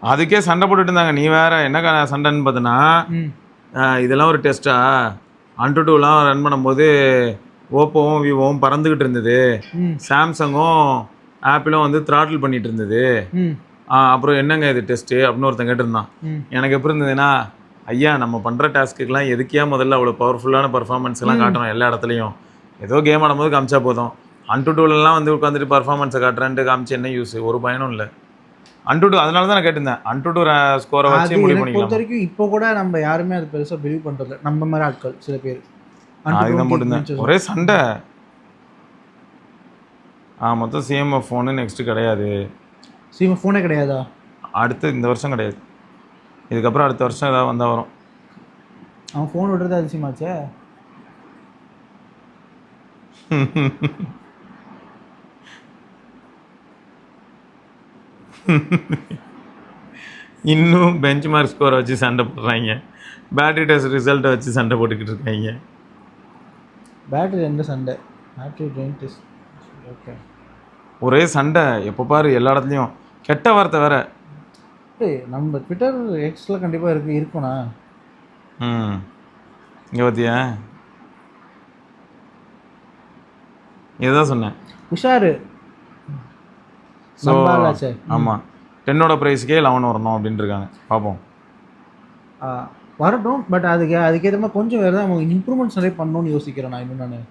அதுக்கே சண்டை போட்டுட்டு இருந்தாங்க. நீ வேற என்ன சண்டைன்னு பார்த்தோன்னா, இதெல்லாம் ஒரு டெஸ்ட்டா, Antutuலாம் ரன் பண்ணும்போது ஓப்போவும் விவோவும் பறந்துக்கிட்டு இருந்தது, சாம்சங்கும் ஆப்பிளும் வந்து த்ராட்டில் பண்ணிட்டு இருந்தது, அப்புறம் என்னங்க இது டெஸ்ட்டு அப்படின்னு ஒருத்தன் கேட்டிருந்தான். எனக்கு எப்படி இருந்ததுன்னா, ஐயா நம்ம பண்ணுற டாஸ்க்குக்கெலாம் எதுக்கியா முதல்ல அவ்வளோ பவர்ஃபுல்லான பர்ஃபார்மன்ஸ் எல்லாம் காட்டணும் எல்லா இடத்துலையும்? ஏதோ கேம் ஆடும்போது காமிச்சா போதும். Antutuலாம் வந்து உட்காந்துட்டு பர்ஃபார்மன்ஸை காட்டுறேன்ட்டு காமிச்சு என்ன யூஸ்? ஒரு பயனும் இல்லை. Antutu அதனால தான் நான் கேட்டிருந்தேன். Antutu ஸ்கோரை வச்சு முடிவு பண்ணிக்கலாம். பொறுத்த வரைக்கும் இப்போ கூட நம்ம யாருமே அது பெருசாக பிலீவ் பண்ணுறது நம்ம மாதிரி ஆட்கள் சில பேர். அதுதான் போட்டுருந்தேன். ஒரே சண்டை. மொத்தம் CMF ஃபோனு நெக்ஸ்ட்டு கிடையாது. CMF ஃபோனே கிடையாதா? அடுத்து இந்த வருஷம் கிடையாது. இதுக்கப்புறம் அடுத்த வருஷம் ஏதாவது வந்தால் வரும். அவன் ஃபோன் விடுறது அதிசயமாச்சே. இன்னும் பெஞ்ச் மார்க் ஸ்கோரை வச்சு சண்டை போடுறாங்க. பேட்டரி டெஸ்ட் ரிசல்ட்டை வச்சு சண்டை போட்டுக்கிட்டு இருக்காங்க. பேட்டரி எந்த சண்டை? Battery train test. ஓகே, ஒரே சண்டை எப்போ பாரு எல்லா இடத்துலையும். கெட்ட வார்த்தை வேற. நம்ம ட்விட்டர் எக்ஸில் கண்டிப்பாக இருக்குண்ணா. இங்கே பார்த்தியா, இதுதான் சொன்னேன். உஷாரு. ஸோ ஆமாம், 10ஓட ப்ரைஸுக்கே 11 வரணும் அப்படின்ட்டு இருக்காங்க. பார்ப்போம், வரட்டும். பட் அதுக்கேற்ற மாதிரி கொஞ்சம் வேறு தான் அவங்க இம்ப்ரூவ்மெண்ட்ஸ் நிறைய பண்ணணும்னு யோசிக்கிறேன் நான். இன்னும் நான்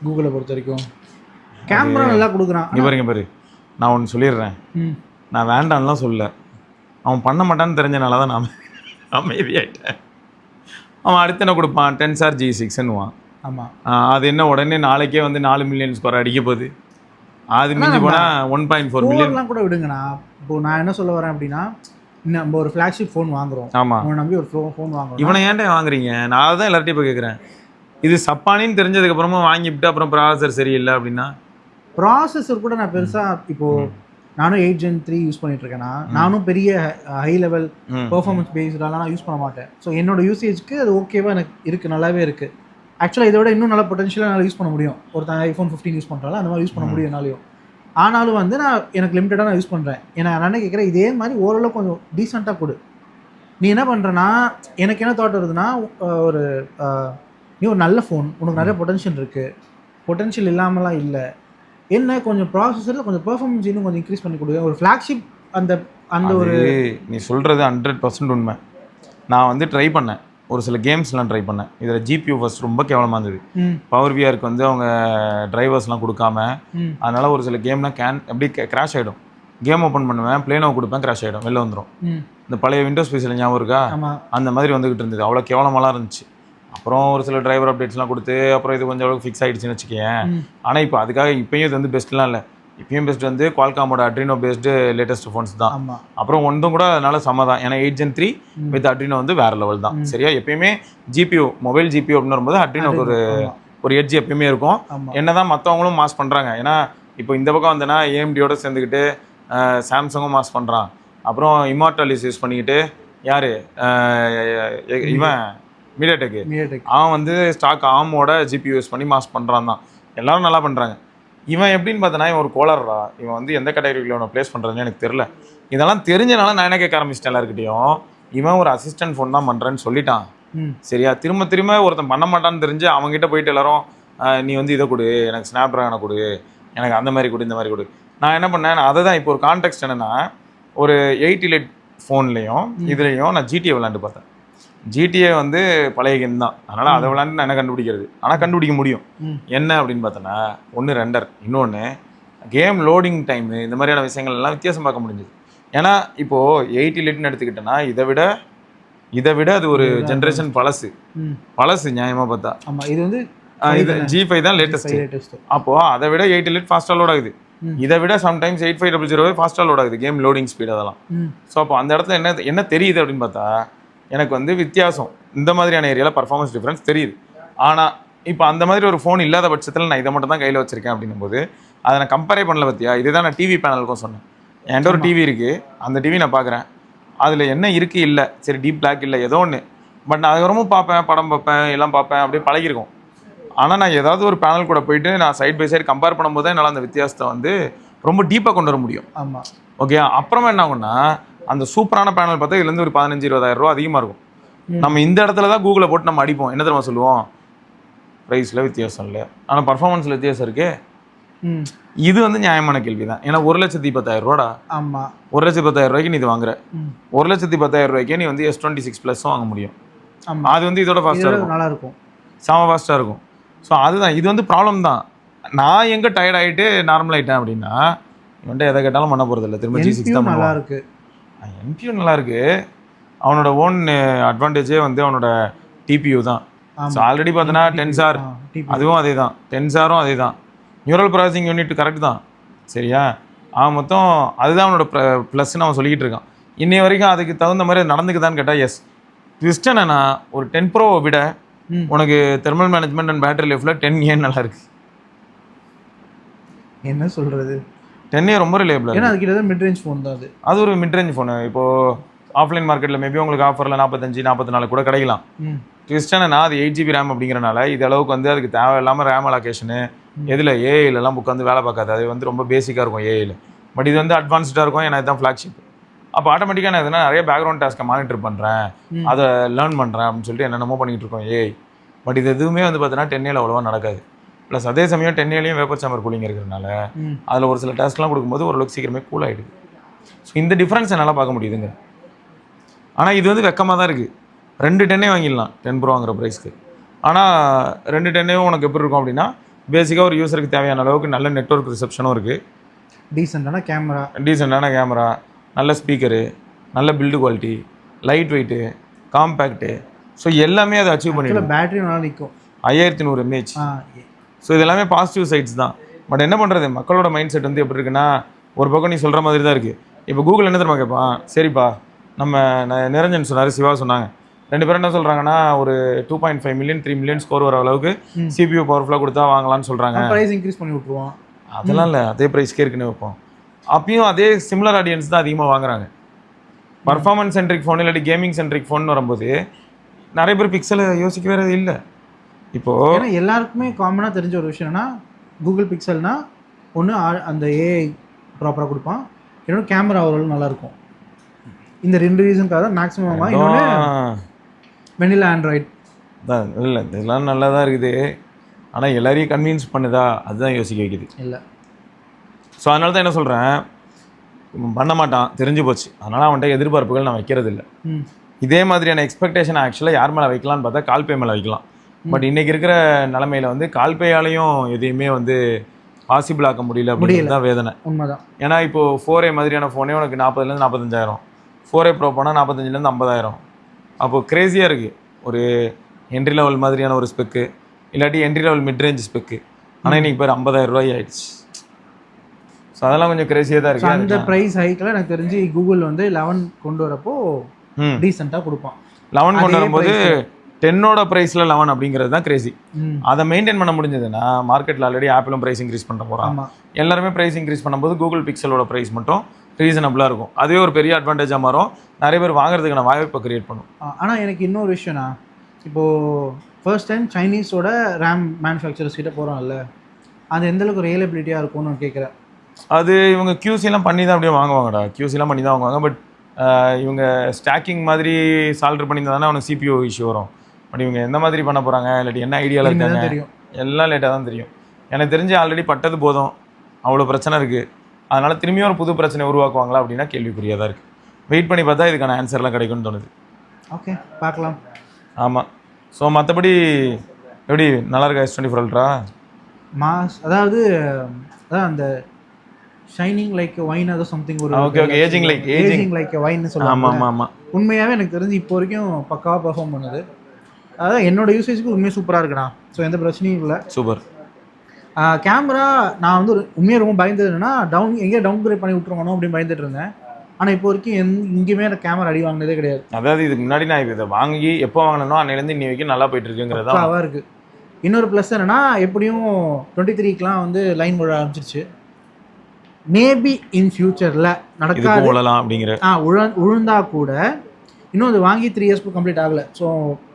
கூகுளை பொறுத்த வரைக்கும் கேமரா நல்லா கொடுக்குறான். இங்கே பாரு நான் ஒன்று சொல்லிடுறேன். நான் வேண்டான்லாம் சொல்ல, அவன் பண்ண மாட்டான்னு தெரிஞ்சனால தான் நான் அமைதியாயிட்டேன். அவன் அடுத்து என்ன கொடுப்பான்? 10 G6ன்னுவான். ஆமாம், அது என்ன உடனே நாளைக்கே வந்து 4 மில்லியன் ஸ்கோர் அடிக்க போகுது. அது மிஞ்சி போனால் 1.4 மில்லியன் கூட விடுங்கண்ணா. இப்போ நான் என்ன சொல்ல வரேன் அப்படின்னா, நம்ம ஒரு ஃப்ளாக்ஷிப் ஃபோன் வாங்குறோம். ஆமாம், அவனை நம்பி ஒரு ஃபோன் வாங்குறோம். இவனை ஏன்டா வாங்குறீங்க? நான் தான் எல்லார்ட்டையும் இப்போ கேட்குறேன். இது சப்பானின்னு தெரிஞ்சதுக்கப்புறமா வாங்கிவிட்டு அப்புறம் ப்ராசஸர் சரியில்லை அப்படின்னா? ப்ராசஸர் கூட நான் பெருசாக இப்போது நானும் 8 Gen 3 யூஸ் பண்ணிட்டு இருக்கேன்னா, நானும் பெரிய ஹை லெவல் பெர்ஃபார்மன்ஸ் பேஸ்டெல்லாம் நான் யூஸ் பண்ண மாட்டேன். ஸோ என்னோட யூசேஜ்க்கு அது ஓகேவா எனக்கு இருக்குது, நல்லாவே இருக்குது. ஆக்சுவலாக இதோட இன்னும் நல்ல பொட்டன்ஷியலாக என்னால் யூஸ் பண்ண முடியும். ஒருத்தன் iPhone 15 யூஸ் பண்ணுறாலும் அந்த மாதிரி யூஸ் பண்ண முடியும் என்னாலையும். ஆனாலும் வந்து நான் எனக்கு லிமிட்டடாக நான் யூஸ் பண்ணுறேன். ஏன்னா நான் என்ன கேட்குறேன், இதே மாதிரி ஓரளவு கொஞ்சம் டீசெண்டாக கொடு. நீ என்ன பண்ணுறனா, எனக்கு என்ன தாட் வருதுன்னா, ஒரு நீ ஒரு நல்ல ஃபோன், உனக்கு நிறைய பொட்டன்ஷியல் இருக்குது, பொட்டன்ஷியல் இல்லாமலாம் இல்லை, என்ன கொஞ்சம் ப்ராசஸரில் கொஞ்சம் பெர்ஃபார்மன்ஸ் இன்னும் கொஞ்சம் இன்க்ரீஸ் பண்ணி கொடுங்க. ஒரு ஃப்ளாக்ஷிப் அந்த அந்த ஒரு நீ சொல்கிறது 100% உண்மை. நான் வந்து ட்ரை பண்ணேன், ஒரு சில கேம்ஸ்லாம் ட்ரை பண்ணேன். இதில் ஜிபியூ ஃபர்ஸ்ட் ரொம்ப கேவலமாக இருந்தது. பவர் விஆருக்கு வந்து அவங்க டிரைவர்ஸ்லாம் கொடுக்காம, அதனால் ஒரு சில கேம்லாம் எப்படி கிராஷ் ஆகிடும். கேம் ஓப்பன் பண்ணுவேன், பிளேனோ கொடுப்பேன், கிராஷ் ஆகிடும், வெளில வந்துடும். இந்த பழைய விண்டோஸ் பீஸில் ஞாபகம் இருக்கா, அந்த மாதிரி வந்துக்கிட்டு இருந்தது. அவ்வளோ கேவலமாலாம் இருந்துச்சு. அப்புறம் ஒரு சில டிரைவர் அப்டேட்ஸ்லாம் கொடுத்து அப்புறம் இது கொஞ்சம் அளவுக்கு ஃபிக்ஸ் ஆகிடுச்சின்னு வச்சுக்கேன். ஆனால் இப்போ அதுக்காக இப்போயும் இது வந்து பெஸ்ட்லாம் இல்லை. இப்பயும் பெஸ்ட் வந்து குவால்காமோட அட்ரினோ பேஸ்டு லேட்டஸ்ட் ஃபோன்ஸ் தான். அப்புறம் ஒன்றும் கூட அதனால செம்ம தான். ஏன்னா 8 Gen 3 வித் அட்ரினோ வந்து வேற லெவல் தான். சரியா, எப்பயுமே ஜிபியூ மொபைல் ஜிபியூ அப்படின்னு வரும்போது அட்ரினோக்கு ஒரு எட்ஜ் எப்பயுமே இருக்கும். என்னதான் மற்றவங்களும் மாஸ் பண்ணுறாங்க. ஏன்னா இப்போ இந்த பக்கம் வந்தேன்னா ஏஎம்டியோட சேர்ந்துக்கிட்டு சாம்சங்கும் மாஸ் பண்ணுறான். அப்புறம் இமார்டாலிஸ் யூஸ் பண்ணிக்கிட்டு யார் இவன் மீடியாடெக், அவன் வந்து ஸ்டாக் ஆமோட ஜிபியூ யூஸ் பண்ணி மாஸ் பண்ணுறான் தான். எல்லாரும் நல்லா பண்ணுறாங்க. இவன் எப்படின்னு பார்த்தனா, இவன் ஒரு கோளர்ரா. இவன் வந்து எந்த கேட்டகரியில் அவனை ப்ளேஸ் பண்ணுறதுன்னு எனக்கு தெரில. இதெல்லாம் தெரிஞ்சனால நான் என்ன கேட்க ஆரம்பிச்சிட்டேன் எல்லாருக்கிட்டையும், இவன் ஒரு அசிஸ்டன்ட் ஃபோன் தான் பண்ணுறேன்னு சொல்லிட்டான். சரியா, திரும்ப திரும்ப ஒருத்தன் பண்ண மாட்டான்னு தெரிஞ்சு அவங்ககிட்ட போயிட்டு எல்லாரும் நீ வந்து இதை கொடு, எனக்கு ஸ்னாப் ட்ராகனை கொடு, எனக்கு அந்த மாதிரி கொடு, இந்த மாதிரி கொடு. நான் என்ன பண்ணேன், நான் அதை தான் இப்போ ஒரு கான்டெக்ட் என்னென்னா, ஒரு 8 Elite ஃபோன்லேயும் இதுலேயும் நான் ஜிடிஏ விளாண்டு பார்த்தேன். ஜிடிஏ வந்து பழைய கேம் தான், அதனால் அதை விளாண்டு நான் என்ன கண்டுபிடிக்கிறது. ஆனால் கண்டுபிடிக்க முடியும். என்ன அப்படின்னு பார்த்தோன்னா, ஒன்று ரெண்டர், இன்னொன்று கேம் லோடிங் டைமு, இந்த மாதிரியான விஷயங்கள் எல்லாம் வித்தியாசம் பார்க்க முடிஞ்சுது. ஏன்னா இப்போது 8 Eliteன்னு எடுத்துக்கிட்டேன்னா இதை விட அது ஒரு ஜென்ரேஷன் பழசு நியாயமாக பார்த்தா. இது வந்து இது G5 தான் லேட்டஸ்ட். அப்போது அதை விட 8 Elite ஃபாஸ்ட்டாக லோட் ஆகுது. இதை விட சம்டைம்ஸ் 8500 ஃபாஸ்ட்டாக லோட் ஆகுது கேம் லோடிங் ஸ்பீட் அதெல்லாம். ஸோ அப்போ அந்த இடத்துல என்ன தெரியுது அப்படின்னு பார்த்தா, எனக்கு வந்து வித்தியாசம் இந்த மாதிரியான ஏரியாவில் பர்ஃபார்மன்ஸ் டிஃப்ரென்ஸ் தெரியுது. ஆனால் இப்போ அந்த மாதிரி ஒரு ஃபோன் இல்லாத பட்சத்தில் நான் இதை மட்டும் தான் கையில் வச்சுருக்கேன் அப்படிங்கும்போது அதை நான் கம்பேரே பண்ணல. பற்றியா, இதுதான் நான் டிவி பேனலுக்கும் சொன்னேன். என்கிட்ட ஒரு டிவி இருக்குது, அந்த டிவி நான் பார்க்குறேன், அதில் என்ன இருக்குது இல்லை, சரி டீப் பிளாக் இல்லை ஏதோ ஒன்று, பட் நான் அதுக்கப்புறமும் பார்ப்பேன், படம் பார்ப்பேன், எல்லாம் பார்ப்பேன், அப்படியே பழகிருக்கும். ஆனால் நான் ஏதாவது ஒரு பேனல் கூட போயிட்டு நான் சைட் பை சைடு கம்பேர் பண்ணும்போது தான் என்னால் அந்த வித்தியாசத்தை வந்து ரொம்ப டீப்பாக கொண்டு வர முடியும். ஆமாம், ஓகே. அப்புறமா என்ன ஆகும்னா, அந்த சூப்பரான பேனல் பார்த்தா இதுலேருந்து ஒரு 15-20 ரூபா அதிகமாக இருக்கும். நம்ம இந்த இடத்துல தான் கூகுளை போட்டு நம்ம அடிப்போம். என்ன தெரியுமா சொல்லுவோம், ப்ரைஸில் வித்தியாசம் இல்லை, ஆனால் பர்ஃபார்மன்ஸில் வித்தியாசம் இருக்கே. இது வந்து நியாயமான கேள்வி தான். ஏன்னா 1,10,000 ரூபாடா. ஆமாம், 1,10,000 ரூபாய்க்கு நீ இது வாங்குற, 1,10,000 ரூபாய்க்கே நீ வந்து S26 ப்ளஸும் வாங்க முடியும். அது வந்து இதோட ஃபாஸ்ட்டாக இருக்கும், நல்லா இருக்கும், செம ஃபாஸ்ட்டாக இருக்கும். ஸோ அதுதான் இது வந்து ப்ராப்ளம் தான். நான் எங்கே டயர்ட் ஆகிட்டு நார்மல் ஆகிட்டேன் அப்படின்னா, இவன்ட்டு எதை கேட்டாலும் பண்ண போகிறது இல்லை. திரும்ப G6 தான் நல்லா இருக்குது. NPU நல்லா இருக்கு. அவனோட ஓன் அட்வான்டேஜே வந்து அவனோட டிபியூ தான். ஸோ ஆல்ரெடி பார்த்தோன்னா டென்சார் அதுவும் அதே தான், டென்சாரும் அதே தான், நியூரல் ப்ராசஸிங் யூனிட் கரெக்ட் தான். சரியா, அவன் மொத்தம் அதுதான் அவனோட ப்ளஸ்ன்னு அவன் சொல்லிக்கிட்டு இருக்கான். இன்னை வரைக்கும் அதுக்கு தகுந்த மாதிரி நடந்துக்குதான்னு கேட்டால் எஸ். ட்விஸ்ட் என்னன்னா, ஒரு 10 Pro விட உனக்கு தெர்மல் மேனேஜ்மெண்ட் அண்ட் பேட்டரி லைஃப்ல 10A நல்லா இருக்கு. என்ன சொல்கிறது, 10A ரொம்ப ரிலேபிள். ஏன்னா அது கிட்ட மிட் ரேஞ்ச் ஃபோன் தான். அது ஒரு மிட் ரேஞ்ச் ஃபோனு. இப்போது ஆஃப்லைன் மார்க்கெட்டில் மேபி உங்களுக்கு ஆஃபரில் 45-44 கூட கிடைக்கலாம். ட்விஸ்ட் என்னன்னா, அது 8GB ரேம் அப்படிங்கிறனால இது அளவுக்கு வந்து அதுக்கு தேவையில்லாமல் ரேம் அலோகேஷனு எதில் ஏஐலலாம் உட்காந்து வேலை பார்க்காது. அது வந்து ரொம்ப பேசிக்காக இருக்கும் ஏஐயில். பட் இது வந்து அட்வான்ஸ்டாக இருக்கும். ஏன்னா இதுதான் ஃப்ளாக்ஷிப். அப்போ ஆட்டோமேட்டிக்காக நான் எதுனா நிறைய பேக்ரவுண்ட் டாஸ்க்கை மானிட்டர் பண்ணுறேன், அதை லேர்ன் பண்ணுறேன் அப்படின்னு சொல்லிட்டு என்னென்னமோ பண்ணிகிட்டு இருக்கோம் ஏஐ. பட் இது எதுவுமே வந்து பார்த்தீங்கன்னா 10Aல அவ்வளோவா நடக்காது. ப்ளஸ் அதே சமயம் 10Aலையும் வேப்பர் சாம்பர் கூலிங் இருக்கிறதுனால அதில் ஒரு சில டாஸ்க்லாம் கொடுக்கும்போது ஓரளவுக்கு சீக்கிரமே கூல் ஆகிடுது. ஸோ இந்த டிஃப்ரென்ஸ் என்னால் பார்க்க முடியுதுங்க. ஆனால் இது வந்து வெக்கமாக தான் இருக்குது. 2 10A வாங்கிடலாம் 10 Pro வாங்குற ப்ரைஸ்க்கு. ஆனால் 2 10A உனக்கு எப்படி இருக்கும் அப்படின்னா, பேசிக்காக ஒரு யூஸருக்கு தேவையான அளவுக்கு நல்ல நெட்வொர்க் ரிசப்ஷனும் இருக்குது, டீசெண்டான கேமரா, நல்ல ஸ்பீக்கரு, நல்ல build quality, light weight, compact. So எல்லாமே அதை அச்சீவ் பண்ணிடுவோம். பேட்டரி நல்லா நிற்கும், 5100 mAh. ஸோ இது எல்லாமே பாசிட்டிவ் சைட்ஸ் தான். பட் என்ன பண்ணுறது, மக்களோட மைண்ட் செட் வந்து எப்படி இருக்குன்னா, ஒரு பக்கம் நீ சொல்கிற மாதிரி தான் இருக்குது. இப்போ கூகுள் என்ன தெரியுமா கேட்பான், சரிப்பா நம்ம நிரஞ்சன் சொன்னார், சிவா சொன்னாங்க, 2 பேரும் என்ன சொல்கிறாங்கன்னா, ஒரு 2.5 மில்லியன் 3 மில்லியன் ஸ்கோர் வர அளவுக்கு CPU பவர்ஃபுல்லாக கொடுத்தா வாங்கலாம்னு சொல்கிறாங்க. ப்ரைஸ் இன்க்ரீஸ் பண்ணி விட்ருவோம். அதெல்லாம் இல்லை, அதே ப்ரைஸ்க்கே இருக்குன்னு வைப்போம். அப்பயும் அதே சிமிலர் ஆடியன்ஸ் தான் அதிகமாக வாங்குறாங்க. பர்ஃபார்மன்ஸ் சென்ட்ரிக் ஃபோன் இல்லாட்டி கேமிங் சென்ட்ரிக் ஃபோன் வரும்போது நிறைய பேர் பிக்சலை யோசிக்கவே இல்லை. இப்போது ஏன்னா எல்லாருக்குமே காமனாக தெரிஞ்ச ஒரு விஷயம்னா, கூகுள் பிக்சல்னா ஒன்று அந்த ஏஐ ப்ராப்பராக கொடுப்பான், இன்னொன்று கேமரா ஓரளவு நல்லாயிருக்கும். இந்த 2 ரீசனுக்காக தான் மேக்ஸிமம் இன்னொன்று வெனிலா ஆண்ட்ராய்ட் தான். இல்லை இதெல்லாம் நல்லா தான் இருக்குது, ஆனால் எல்லாரையும் கன்வின்ஸ் பண்ணுதா அதுதான் யோசிக்க வைக்குது. இல்லை. ஸோ அதனால தான் என்ன சொல்கிறேன், பண்ண மாட்டான் தெரிஞ்சு போச்சு, அதனால் அவன்கிட்ட எதிர்பார்ப்புகள் நான் வைக்கிறது இல்லை. இதே மாதிரியான எக்ஸ்பெக்டேஷன் ஆக்சுவலாக யார் மேலே வைக்கலான்னு பார்த்தா கால்பே மேலே வைக்கலாம். பட் இன்றைக்கி இருக்கிற நிலமையில வந்து கால்பேயாலையும் எதையுமே வந்து பாசிபிள் ஆக்க முடியல அப்படிங்கிறது தான் வேதனை. உண்மைதான். ஏன்னா இப்போது 4A மாதிரியான ஃபோனே உனக்கு 40,000 45,000, 4A ப்ரோ போனால் 45,000 50,000. அப்போது க்ரேஸியாக இருக்குது. ஒரு என்ட்ரி லெவல் மாதிரியான ஒரு ஸ்பெக்கு, இல்லாட்டி entry level mid range spec, ஆனால் இன்றைக்கி பேர் 50,000 ரூபாய் ஆயிடுச்சு. ஸோ அதெல்லாம் கொஞ்சம் க்ரேஸியாக தான் இருக்குது. அந்த ப்ரைஸ் ஹைக்கில் எனக்கு தெரிஞ்சு கூகுள் வந்து 11 கொண்டு வரப்போ டீசெண்டாக கொடுப்பான். 11 கொண்டு வரும்போது 10ஓட ப்ரைஸில் 11 அப்படிங்கிறது தான் கிரேசி. அதை மெயின்டைன் பண்ண முடிஞ்சதுன்னா மார்க்கெட்டில் ஆல்ரெடி ஆப்பிளும் ப்ரைஸ் இன்க்ரீஸ் பண்ண போகிறாங்க. எல்லாருமே ப்ரைஸ் இன்க்ரீஸ் பண்ணும்போது கூகுள் பிக்சலோட ப்ரைஸ் மட்டும் ரீசனபிளாக இருக்கும். அதுவே ஒரு பெரிய அட்வான்டேஜாக மாறும், நிறைய பேர் வாங்குறதுக்கான வாய்ப்பை கிரியேட் பண்ணும். ஆனால் எனக்கு இன்னொரு விஷயம்னா, இப்போது ஃபர்ஸ்ட் டைம் சைனீஸோட ரேம் மேனுஃபேக்சரர்ஸ் கிட்ட போகிறோம்ல, அது எந்தளவுக்கு ரியலபிலிட்டியாக இருக்கும்னு நான் கேட்குறேன். அது இவங்க QCலாம் பண்ணி தான் அப்படியே வாங்குவாங்கடா, QCலாம் பண்ணி தான் வாங்குவாங்க. பட் இவங்க ஸ்டாக்கிங் மாதிரி சால்டர் பண்ணி தானே அவனுக்கு CPU இஷ்யூ வரும். பட் இவங்க எந்த மாதிரி பண்ண போகிறாங்க, இல்லாட்டி என்ன ஐடியாவில் இருக்காங்க எல்லாம் லேட்டாக தான் தெரியும். எனக்கு தெரிஞ்சு ஆல்ரெடி பட்டது போதும், அவ்வளோ பிரச்சனை இருக்குது. அதனால் திரும்பியும் ஒரு புது பிரச்சனை உருவாக்குவாங்களா அப்படின்னா கேள்விக்குறியாக தான் இருக்குது. வெயிட் பண்ணி பார்த்தா இதுக்கான ஆன்சர்லாம் கிடைக்கும்னு தோணுது. ஓகே, பார்க்கலாம். ஆமாம். ஸோ மற்றபடி எப்படி நல்லா இருக்கா S24 Ultra? அதாவது அதான் அந்த ஷைனிங் லைக் வைன் அதோ சம்திங் ஒரு ஓகே ஏஜிங் லைக் வைன்னு சொல்லுவாங்க. ஆமாம் ஆமாம். உண்மையாகவே எனக்கு தெரிஞ்சு இப்போ வரைக்கும் பக்காவாக பெர்ஃபார்ம் பண்ணுது. அதான் என்னோட யூசேஜுக்கு உண்மையாக சூப்பராக இருக்குண்ணா. ஸோ எந்த பிரச்சனையும் இல்லை. சூப்பர். கேமரா நான் வந்து உண்மையாக ரொம்ப பயந்தது என்னன்னா, எங்கேயோ டவுன் கிரேட் பண்ணி விட்ருவானோ அப்படின்னு பயந்துட்டு இருந்தேன். ஆனால் இப்போ வரைக்கும் எங்கேயுமே அந்த கேமரா அடி வாங்கினதே கிடையாது. அதாவது இதுக்கு முன்னாடி நான் இதை வாங்கி எப்போ வாங்கினோ அன்னையிலேருந்து இன்னி வரைக்கும் நல்லா போயிட்டு இருக்குங்கிறதா இருக்குது. இன்னொரு ப்ளஸ் என்னன்னா, எப்படியும் 23க்குலாம் வந்து லைன் விழ ஆரம்பிச்சிருச்சு. மேபி இன் ஃபியூச்சரில் நடக்காது உழலாம் அப்படிங்கிற உழுந்தா கூட இன்னும் அது வாங்கி 3 இயர்ஸ்க்கு கம்ப்ளீட் ஆகலை. ஸோ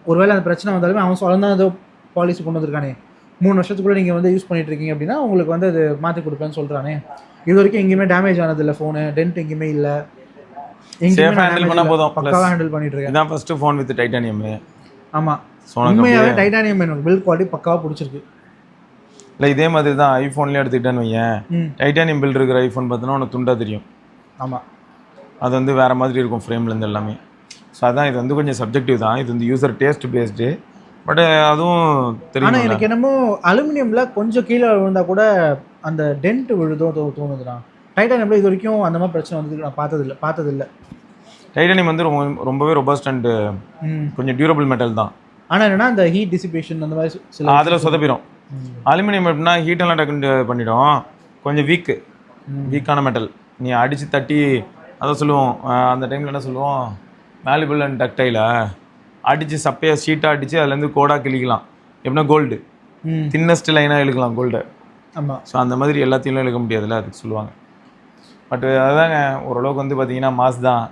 ஒருவேளை அந்த பிரச்சனை வந்தாலுமே அவன் சொல்லதான் ஏதோ பாலிசி கொண்டு வந்திருக்கானே, 3 வருஷத்துக்குள்ளே நீங்கள் வந்து யூஸ் பண்ணிட்டு இருக்கீங்க அப்படின்னா உங்களுக்கு வந்து அது மாற்றி கொடுப்பேன்னு சொல்கிறானே. இது வரைக்கும் எங்கேயுமே டேமேஜ் ஆனதில்லை, ஃபோனு டென்ட் எங்கேயுமே இல்லை, சேஃபாக ஹேண்டில் பண்ண போதும், பக்காவாக ஹேண்டில் பண்ணிட்டு இருக்கேன். இதான் ஃபர்ஸ்ட் ஃபோன் வித் டைட்டானியம். ஆமாம், உண்மையாகவே டைட்டானியம் எனக்கு பில்ட் குவாலிட்டி பக்காவாக பிடிச்சிருக்கு. இல்லை இதே மாதிரி தான் ஐஃபோன்லேயே எடுத்துக்கிட்டேன்னு வையேன், டைட்டானியம் பில்ட் இருக்கிற ஐஃபோன் பார்த்தோன்னா உனக்கு துண்டாக தெரியும். ஆமாம், அது வந்து வேறு மாதிரி இருக்கும் ஃப்ரேம்லேருந்து எல்லாமே. ஸோ அதான் இது வந்து கொஞ்சம் சப்ஜெக்டிவ் தான், இது வந்து யூசர் டேஸ்ட் பேஸ்டு. பட் அதுவும் தெரியும். ஆனால் எனக்கு என்னமோ அலுமினியமில் கொஞ்சம் கீழே விழுந்தால் கூட அந்த டென்ட் விழுதோ தோணுதுண்ணா. டைட்டானியமில் இது வரைக்கும் அந்த மாதிரி பிரச்சனை வந்து நான் பார்த்ததில்லை. டைட்டானியம் வந்து ரொம்பவே ரொபஸ்ட் அண்ட் கொஞ்சம் டியூரபிள் மெட்டல் தான். ஆனால் என்னன்னா அந்த ஹீட் டிசிபேஷன் அந்த மாதிரி சில அதில் சொதப்பிடும். அலுமினியம் எப்படின்னா ஹீட்டெல்லாம் டக்குன்னு பண்ணிடும், கொஞ்சம் வீக்கான மெட்டல். நீ அடித்து தட்டி அதை சொல்லுவோம் அந்த டைமில் என்ன சொல்லுவோம், மேலிபிள் அண்ட் டக்டைலை அடித்து சப்பையாக ஷீட்டாக அடித்து அதுலேருந்து கோடாக கிழிக்கலாம். எப்படின்னா கோல்டு தின்னஸ்ட் லைனாக இழுக்கலாம் கோல்டை. ஆமாம். ஸோ அந்த மாதிரி எல்லாத்தையும் இழுக்க முடியாதுல்ல, அதுக்கு சொல்லுவாங்க. பட் அதுதாங்க ஓரளவுக்கு வந்து பார்த்தீங்கன்னா மாஸ் தான்.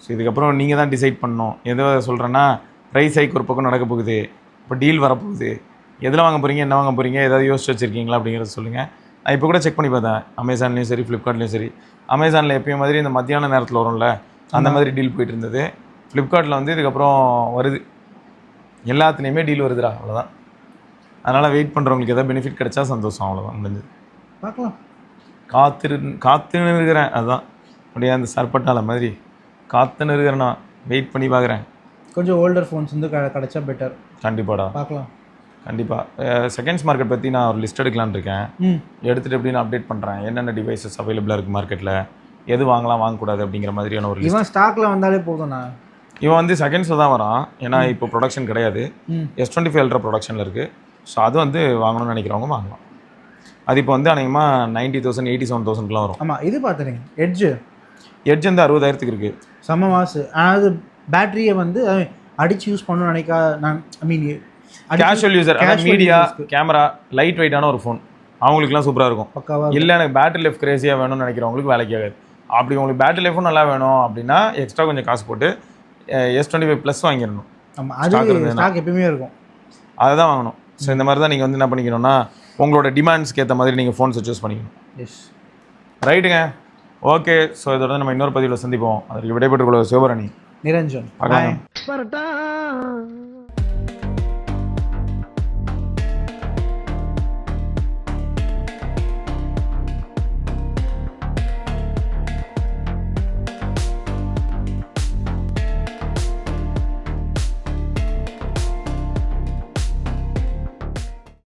ஸோ இதுக்கப்புறம் நீங்கள் தான் டிசைட் பண்ணணும். எதோ சொல்கிறேன்னா ப்ரைஸ் ஹைக் ஒரு பக்கம் நடக்க போகுது, இப்போ டீல் வரப்போகுது, எதில் வாங்க போகிறீங்க, என்ன வாங்க போகிறீங்க, ஏதாவது யோசிச்சு வச்சுருக்கீங்களா அப்படிங்கிறத சொல்லுங்கள். நான் இப்போ கூட செக் பண்ணி பார்த்தேன், அமேசான்லேயும் சரி ஃப்ளிப்கார்ட்லேயும் சரி. அமேசானில் எப்பயும் மாதிரி இந்த மத்தியான நேரத்தில் வரும்ல, அந்த மாதிரி டீல் போயிட்டு இருந்தது. ஃப்ளிப்கார்ட்டில் வந்து இதுக்கப்புறம் வருது, எல்லாத்துலேயுமே டீல் வருதுடா, அவ்வளோதான். அதனால் வெயிட் பண்ணுறவங்களுக்கு எதாவது பெனிஃபிட் கிடைச்சா சந்தோஷம், அவ்வளோதான் முடிஞ்சது. பார்க்கலாம். காத்துன்னு இருக்கிறேன், அதுதான் அப்படியே அந்த சர்பட்டால மாதிரி காத்துன்னு இருக்கிறேன். நான் வெயிட் பண்ணி பார்க்குறேன். கொஞ்சம் ஓல்டர் ஃபோன்ஸ் வந்து கிடைச்சா பெட்டர். கண்டிப்பாடா, பார்க்கலாம். கண்டிப்பாக செகண்ட்ஸ் மார்க்கெட் பற்றி நான் ஒரு லிஸ்ட் எடுக்கலான்னு இருக்கேன். எடுத்துகிட்டு எப்படி நான் அப்டேட் பண்ணுறேன், என்னென்ன டிவைசஸ் அவைலபிளாக இருக்குது மார்க்கெட்டில், எது வாங்கலாம் வாங்கக்கூடாது அப்படிங்கிற மாதிரியான ஒரு இவன் ஸ்டாக்கில் வந்தாலே போதும்ண்ணா. இவன் வந்து செகண்ட்ஸில் தான் வரான், ஏன்னா இப்போ ப்ரொடக்ஷன் கிடையாது. S25 Ultra ப்ரொடக்ஷனில் இருக்குது. ஸோ அது வந்து வாங்கணும்னு நினைக்கிறவங்க வாங்கலாம். அது இப்போ வந்து அநேகமாக 90,000 87,000க்குலாம் வரும். ஆமாம், இது பார்த்துறீங்க எட்ஜ் வந்து 60,000க்கு இருக்குது. செம்ம மாசு. அதாவது பேட்டரியை வந்து அடித்து யூஸ் பண்ணணும்னு நினைக்கா. நான் casual user, media camera light வெயிட்டான ஒரு ஃபோன் அவங்களுக்குலாம் சூப்பராக இருக்கும். பக்காவாக. இல்லை எனக்கு பேட்டரி லைஃப் கிரேஸியாக வேணும்னு நினைக்கிறவங்களுக்கு வேலைக்கு ஆகாது. அப்படி உங்களுக்கு பேட்டரி லைஃபும் நல்லா வேணும் அப்படின்னா எக்ஸ்ட்ரா கொஞ்சம் காசு போட்டு S25 Plus வாங்கிடணும். ஆமாம், அது ஸ்டாக் எப்பயுமே இருக்கும், அதை தான் வாங்கணும். ஸோ இந்த மாதிரி தான் நீங்கள் வந்து என்ன பண்ணிக்கணும்னா உங்களோட டிமாண்ட்ஸ்க்கு ஏற்ற மாதிரி நீங்கள் ஃபோன்ஸை சூஸ் பண்ணிக்கணும். எஸ், ரைட்டுங்க. ஓகே, ஸோ இதோட நம்ம இன்னொரு பதிவில் சந்திப்போம். அதற்கு விடைபெற்றுக் கொள்வது சிவபரணி. நிரஞ்சன். பார்க்கலாம். Bye.